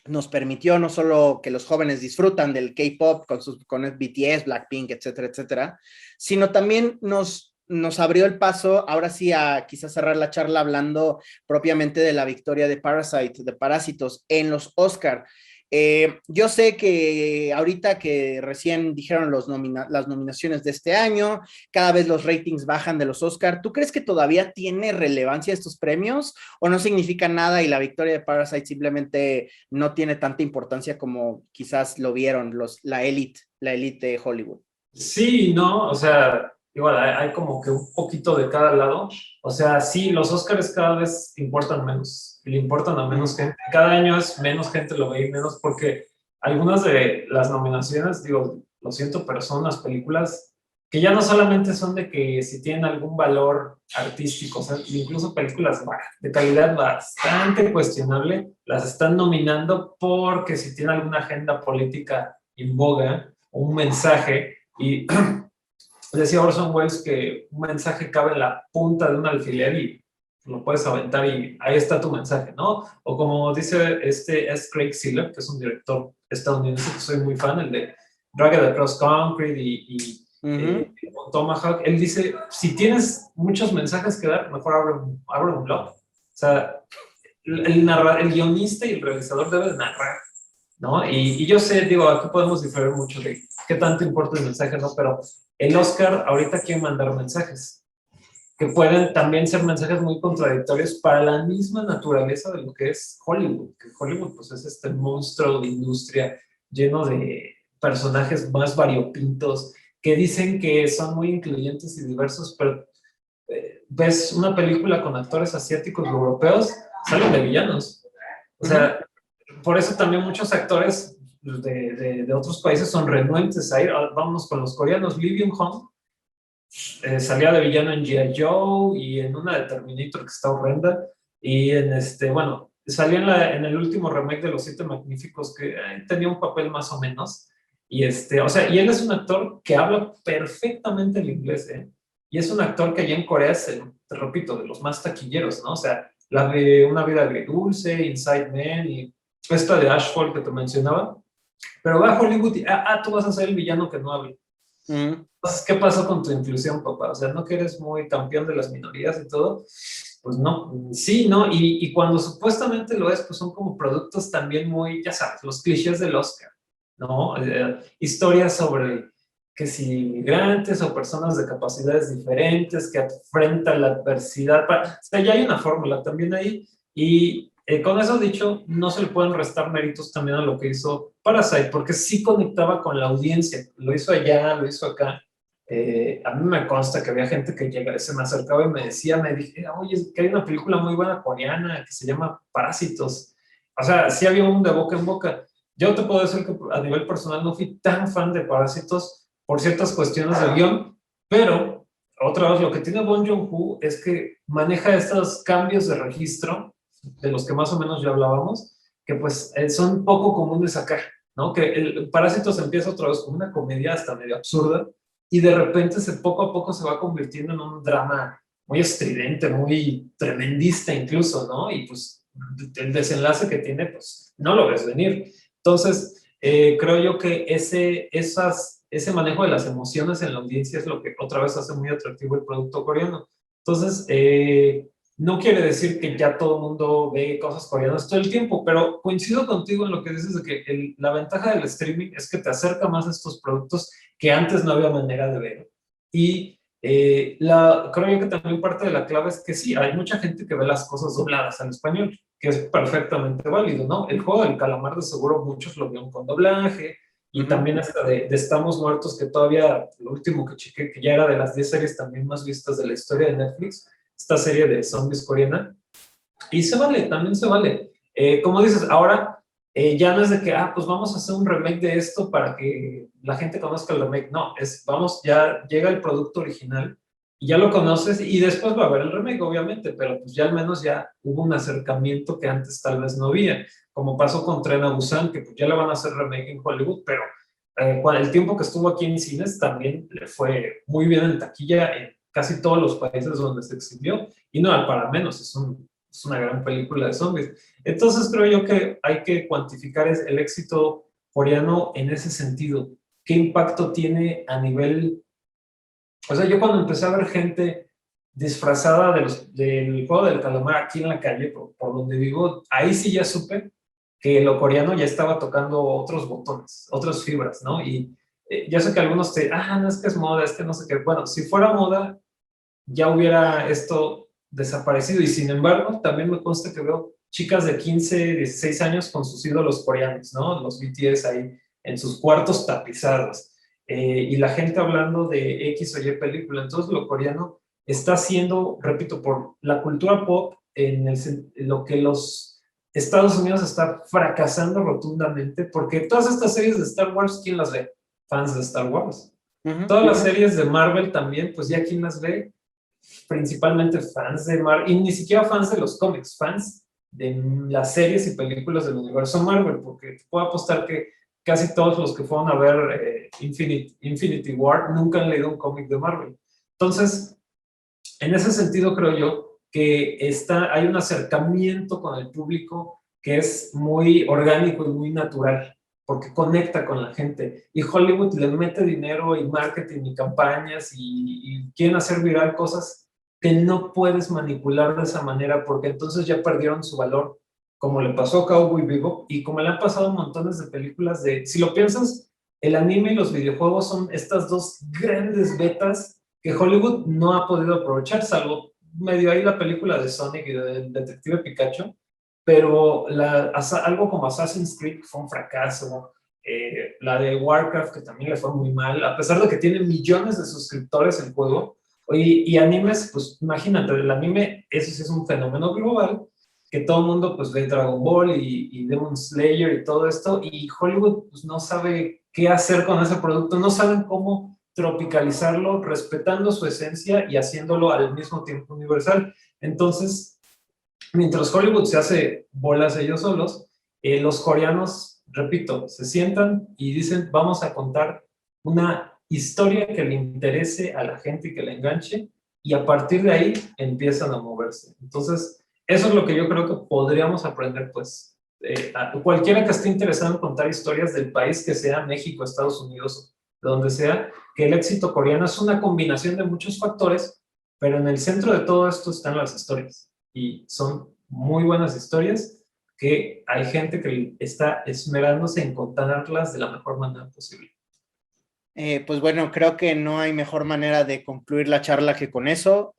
nos permitió no solo que los jóvenes disfrutan del K-pop con el BTS, Blackpink, etcétera, etcétera, sino también nos abrió el paso, ahora sí, a quizás cerrar la charla hablando propiamente de la victoria de Parasite, de Parásitos en los Oscar. Yo sé que ahorita que recién dijeron las nominaciones de este año, cada vez los ratings bajan de los Oscar. ¿Tú crees que todavía tiene relevancia estos premios o no significa nada y la victoria de Parasite simplemente no tiene tanta importancia como quizás lo vieron la élite de Hollywood? Sí, no, o sea, igual hay como que un poquito de cada lado. O sea, sí, los Oscars cada vez importan menos, le importan a menos gente. Cada año es menos gente lo ve y menos porque algunas de las nominaciones, digo, lo siento, pero son las películas que ya no solamente son de que si tienen algún valor artístico, o sea, incluso películas de calidad bastante cuestionable, las están nominando porque si tienen alguna agenda política en boga o un mensaje. Y decía Orson Welles que un mensaje cabe en la punta de un alfiler y lo puedes aventar y ahí está tu mensaje, ¿no? O como dice es Craig Ziller, que es un director estadounidense que soy muy fan, el de Ragged Across Concrete y Tomahawk, él dice, si tienes muchos mensajes que dar, mejor abre un blog. O sea, el guionista y el realizador deben narrar, ¿no? Y yo sé, digo, aquí podemos diferir mucho de qué tanto importa el mensaje, ¿no? Pero el Oscar ahorita quiere mandar mensajes, que pueden también ser mensajes muy contradictorios para la misma naturaleza de lo que es Hollywood, que Hollywood pues es este monstruo de industria lleno de personajes más variopintos, que dicen que son muy incluyentes y diversos, pero ves una película con actores asiáticos o europeos, salen de villanos. O sea, por eso también muchos actores de otros países son renuentes a ir. Vámonos con los coreanos. Lee Byung-hun salía de villano en G.I. Joe y en una de Terminator que está horrenda. Y bueno, salía en el último remake de Los Siete Magníficos que tenía un papel más o menos. Y o sea, y él es un actor que habla perfectamente el inglés, ¿eh? y es un actor que allá en Corea es, te repito, de los más taquilleros, ¿no? O sea, la de Una vida agridulce, Inside Man y esta de Ashford que te mencionaba, pero va a Hollywood y, tú vas a ser el villano que no habla. Mm. Entonces, ¿qué pasó con tu inclusión, papá? O sea, ¿no que eres muy campeón de las minorías y todo? Pues no, sí, ¿no? Y cuando supuestamente lo es, pues son como productos también muy, ya sabes, los clichés del Oscar, ¿no? Historias sobre que si inmigrantes o personas de capacidades diferentes que enfrentan la adversidad. O sea, ya hay una fórmula también ahí. Y con eso dicho, no se le pueden restar méritos también a lo que hizo Parasite, porque sí conectaba con la audiencia. Lo hizo allá, lo hizo acá. A mí me consta que había gente que se me acercaba y me decía, me dije, oye, es que hay una película muy buena coreana que se llama Parásitos. O sea, sí había un de boca en boca. Yo te puedo decir que a nivel personal no fui tan fan de Parásitos por ciertas cuestiones del guión, pero otra vez lo que tiene Bong Joon-ho es que maneja estos cambios de registro, de los que más o menos ya hablábamos, que pues son poco comunes acá, ¿no? Que el Parásitos empieza otra vez como una comedia hasta medio absurda, y de repente poco a poco se va convirtiendo en un drama muy estridente, muy tremendista incluso, ¿no? Y pues el desenlace que tiene, pues no lo ves venir. Entonces, creo yo que ese manejo de las emociones en la audiencia es lo que otra vez hace muy atractivo el producto coreano. Entonces, no quiere decir que ya todo el mundo ve cosas coreanas todo el tiempo, pero coincido contigo en lo que dices de que la ventaja del streaming es que te acerca más a estos productos que antes no había manera de ver. Y creo yo que también parte de la clave es que sí, hay mucha gente que ve las cosas dobladas en español, que es perfectamente válido, ¿no? El juego del calamar de seguro muchos lo vieron con doblaje, y también hasta de Estamos Muertos, que todavía, lo último que chequé, que ya era de las 10 series también más vistas de la historia de Netflix, esta serie de zombies coreana, y se vale, también se vale. Como dices, ahora ya no es de que, pues vamos a hacer un remake de esto para que la gente conozca el remake. No, vamos, ya llega el producto original y ya lo conoces y después va a haber el remake, obviamente, pero pues ya al menos ya hubo un acercamiento que antes tal vez no había, como pasó con Tren a Busan, que pues ya le van a hacer remake en Hollywood, pero el tiempo que estuvo aquí en cines también le fue muy bien en taquilla en casi todos los países donde se exhibió, y no, para menos, es una gran película de zombies. Entonces creo yo que hay que cuantificar el éxito coreano en ese sentido. ¿Qué impacto tiene a nivel? O sea, yo cuando empecé a ver gente disfrazada del juego del calamar aquí en la calle, por donde vivo, ahí sí ya supe que lo coreano ya estaba tocando otros botones, otras fibras, ¿no? Y ya sé que algunos no es que es moda, es que no sé qué. Bueno, si fuera moda, ya hubiera esto desaparecido. Y sin embargo, también me consta que veo chicas de 15, 16 años con sus ídolos coreanos, ¿no? Los BTS ahí en sus cuartos tapizados. Y la gente hablando de X o Y película. Entonces, lo coreano está haciendo, repito, por la cultura pop, en lo que los Estados Unidos está fracasando rotundamente, porque todas estas series de Star Wars, ¿quién las ve? Fans de Star Wars. Todas las series de Marvel también, pues ya quién las ve, principalmente fans de Marvel, y ni siquiera fans de los cómics, fans de las series y películas del universo Marvel, porque te puedo apostar que casi todos los que fueron a ver Infinity War nunca han leído un cómic de Marvel. Entonces, en ese sentido creo yo que hay un acercamiento con el público que es muy orgánico y muy natural, porque conecta con la gente. Y Hollywood le mete dinero y marketing y campañas y quieren hacer viral cosas que no puedes manipular de esa manera, porque entonces ya perdieron su valor, como le pasó a Cowboy Bebop y como le han pasado montones de películas si lo piensas, el anime y los videojuegos son estas dos grandes betas que Hollywood no ha podido aprovechar, salvo medio ahí la película de Sonic y del Detective Pikachu, pero algo como Assassin's Creed fue un fracaso, la de Warcraft que también le fue muy mal, a pesar de que tiene millones de suscriptores el juego, y animes, pues imagínate, el anime, eso sí es un fenómeno global, que todo el mundo pues ve Dragon Ball y Demon Slayer y todo esto, y Hollywood pues no sabe qué hacer con ese producto, no saben cómo tropicalizarlo, respetando su esencia y haciéndolo al mismo tiempo universal. Entonces, mientras Hollywood se hace bolas ellos solos, los coreanos, repito, se sientan y dicen, vamos a contar una historia que le interese a la gente y que le enganche, y a partir de ahí empiezan a moverse. Entonces, eso es lo que yo creo que podríamos aprender, pues, a cualquiera que esté interesado en contar historias del país que sea, México, Estados Unidos, de donde sea, que el éxito coreano es una combinación de muchos factores, pero en el centro de todo esto están las historias, y son muy buenas historias que hay gente que está esmerándose en contarlas de la mejor manera posible. Pues bueno, creo que no hay mejor manera de concluir la charla que con eso.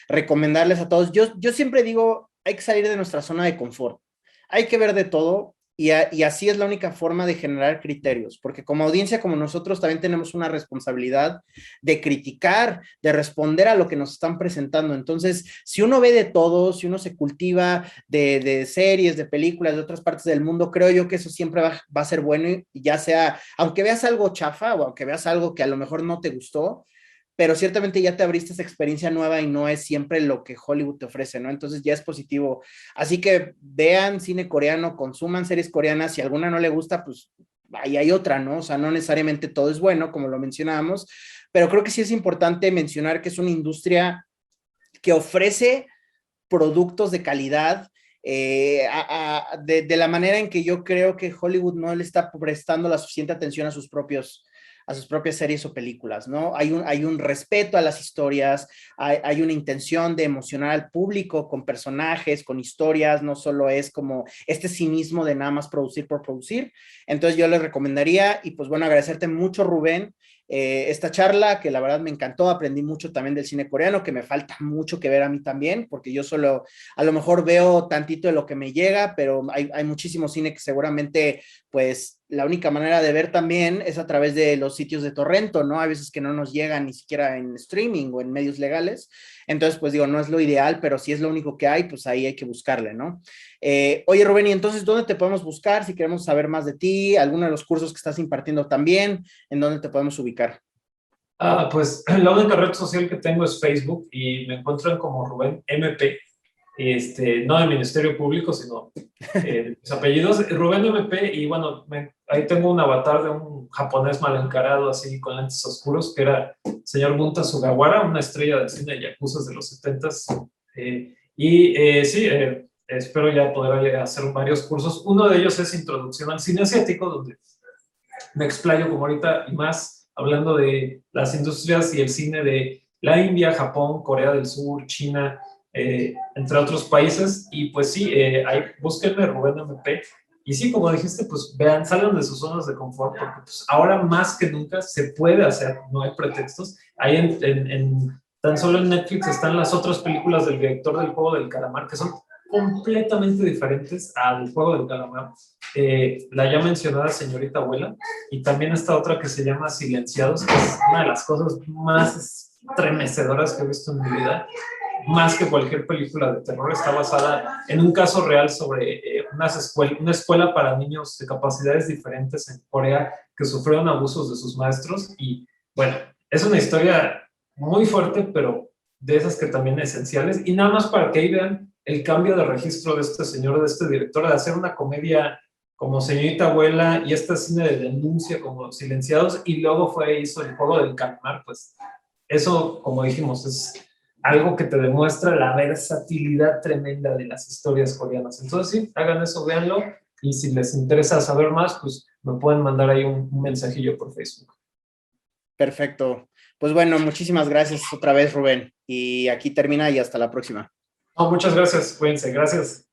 Recomendarles a todos. Yo siempre digo, hay que salir de nuestra zona de confort. Hay que ver de todo y así es la única forma de generar criterios, porque como audiencia, como nosotros, también tenemos una responsabilidad de criticar, de responder a lo que nos están presentando. Entonces, si uno ve de todo, si uno se cultiva de series, de películas de otras partes del mundo, creo yo que eso siempre va a ser bueno, y ya sea, aunque veas algo chafa o aunque veas algo que a lo mejor no te gustó, pero ciertamente ya te abriste esa experiencia nueva y no es siempre lo que Hollywood te ofrece, ¿no? Entonces ya es positivo. Así que vean cine coreano, consuman series coreanas, si alguna no le gusta, pues ahí hay otra, ¿no? O sea, no necesariamente todo es bueno, como lo mencionábamos, pero creo que sí es importante mencionar que es una industria que ofrece productos de calidad, de la manera en que yo creo que Hollywood no le está prestando la suficiente atención a sus propias series o películas, ¿no? Hay un respeto a las historias, hay una intención de emocionar al público con personajes, con historias, no solo es como este cinismo de nada más producir por producir. Entonces yo les recomendaría, y pues bueno, agradecerte mucho, Rubén, esta charla, que la verdad me encantó, aprendí mucho también del cine coreano, que me falta mucho que ver a mí también, porque yo solo a lo mejor veo tantito de lo que me llega, pero hay muchísimo cine que seguramente, pues, la única manera de ver también es a través de los sitios de torrento, ¿no? Hay veces que no nos llegan ni siquiera en streaming o en medios legales. Entonces, pues digo, no es lo ideal, pero si es lo único que hay, pues ahí hay que buscarle, ¿no? Oye, Rubén, y entonces, ¿dónde te podemos buscar si queremos saber más de ti? ¿Alguno de los cursos que estás impartiendo también? ¿En dónde te podemos ubicar? Pues la única red social que tengo es Facebook y me encuentran como Rubén MP, no del Ministerio Público, sino mis apellidos, Rubén MP, y bueno, ahí tengo un avatar de un japonés mal encarado, así con lentes oscuros, que era el señor Bunta Sugawara, una estrella del cine de yakuza de los 70s. Sí, espero ya poder hacer varios cursos. Uno de ellos es Introducción al Cine Asiático, donde me explayo como ahorita y más hablando de las industrias y el cine de la India, Japón, Corea del Sur, China, entre otros países. Y pues sí, ahí búsquenme Rubén MP. Y sí, como dijiste, pues vean, salgan de sus zonas de confort, porque pues ahora más que nunca se puede hacer, no hay pretextos. Ahí tan solo en Netflix están las otras películas del director del Juego del Calamar, que son completamente diferentes al Juego del Calamar. La ya mencionada Señorita Abuela, y también esta otra que se llama Silenciados, que es una de las cosas más estremecedoras que he visto en mi vida, más que cualquier película de terror. Está basada en un caso real sobre una escuela para niños de capacidades diferentes en Corea que sufrieron abusos de sus maestros. Y bueno, es una historia muy fuerte, pero de esas que también esenciales. Y nada más para que ahí vean el cambio de registro de este señor, de este director, de hacer una comedia como Señorita Abuela y esta cine de denuncia como Silenciados, y luego hizo el Juego del Calamar. Pues eso, como dijimos, es algo que te demuestra la versatilidad tremenda de las historias coreanas. Entonces sí, hagan eso, véanlo, y si les interesa saber más, pues me pueden mandar ahí un mensajillo por Facebook. Perfecto. Pues bueno, muchísimas gracias otra vez, Rubén. Y aquí termina y hasta la próxima. Muchas gracias, cuídense, gracias.